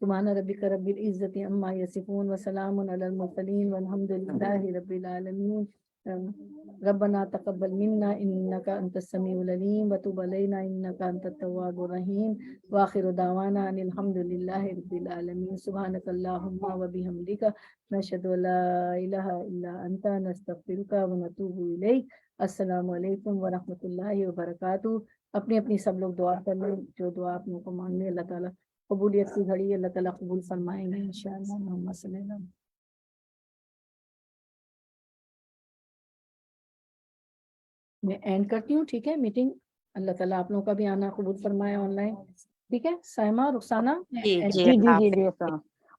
Speaker 1: سبحان ربک رب العزت عما یصفون وسلام علی المرسلین والحمد للہ رب العالمین۔ ربنا تقبل منا انك انت السميع العليم وتب علينا انك انت التواب الرحيم واخر دعوانا ان الحمد لله رب العالمين سبحانك اللهم وبحمدك نشهد ان لا اله الا انت نستغفرك ونتوب اليك۔ السلام علیکم ورحمۃ اللہ وبرکاتہ۔ اپنی اپنی سب لوگ دعا کر لیں، جو دعا آپ کو مانگنے، اللہ تعالیٰ قبولیت کی گھڑی اللہ تعالیٰ قبول فرمائیں گے انشاءاللہ۔ محمد صلی اللہ علیہ وسلم۔ میں اینڈ کرتی ہوں، ٹھیک ہے میٹنگ، اللہ تعالیٰ آپ لوگوں کا بھی آنا قبول فرمائے آن لائن، ٹھیک ہے۔ سائمہ، رخسانہ،
Speaker 2: جی
Speaker 3: جی جی جی جی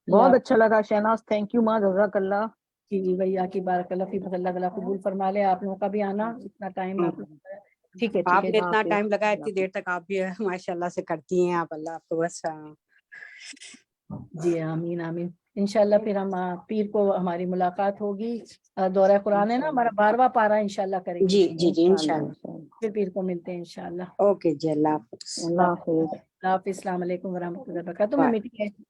Speaker 3: بہت اچھا لگا شہناز, تھینک یو ماں, جزاک اللہ.
Speaker 1: جی جی بھیا کی بارک اللہ فی اللہ تعالیٰ قبول فرما لے آپ لوگوں کا بھی آنا, اتنا ٹائم آپ لوگوں کا. ٹھیک ہے
Speaker 2: آپ
Speaker 1: ٹھیک
Speaker 2: نے
Speaker 1: ہے
Speaker 2: اتنا
Speaker 3: حافظ.
Speaker 2: ٹائم لگایا, اتنی
Speaker 3: اللہ
Speaker 2: دیر تک آپ بھی ماشاء اللہ سے کرتی ہیں آپ, اللہ آپ کو بس
Speaker 1: جی آمین آمین. انشاءاللہ پھر ہم پیر کو ہماری ملاقات ہوگی. دورہ قرآن ہے نا ہمارا 12واں پارہ انشاءاللہ کریں گے.
Speaker 2: جی جی جی انشاءاللہ.
Speaker 1: پھر پیر کو ملتے ہیں انشاءاللہ.
Speaker 2: اوکے جی, اللہ حافظ.
Speaker 3: حافظ.
Speaker 1: اللہ حافظ. السلام علیکم ورحمۃ اللہ وبرکاتہ. میں
Speaker 2: بائے.
Speaker 1: میٹنگ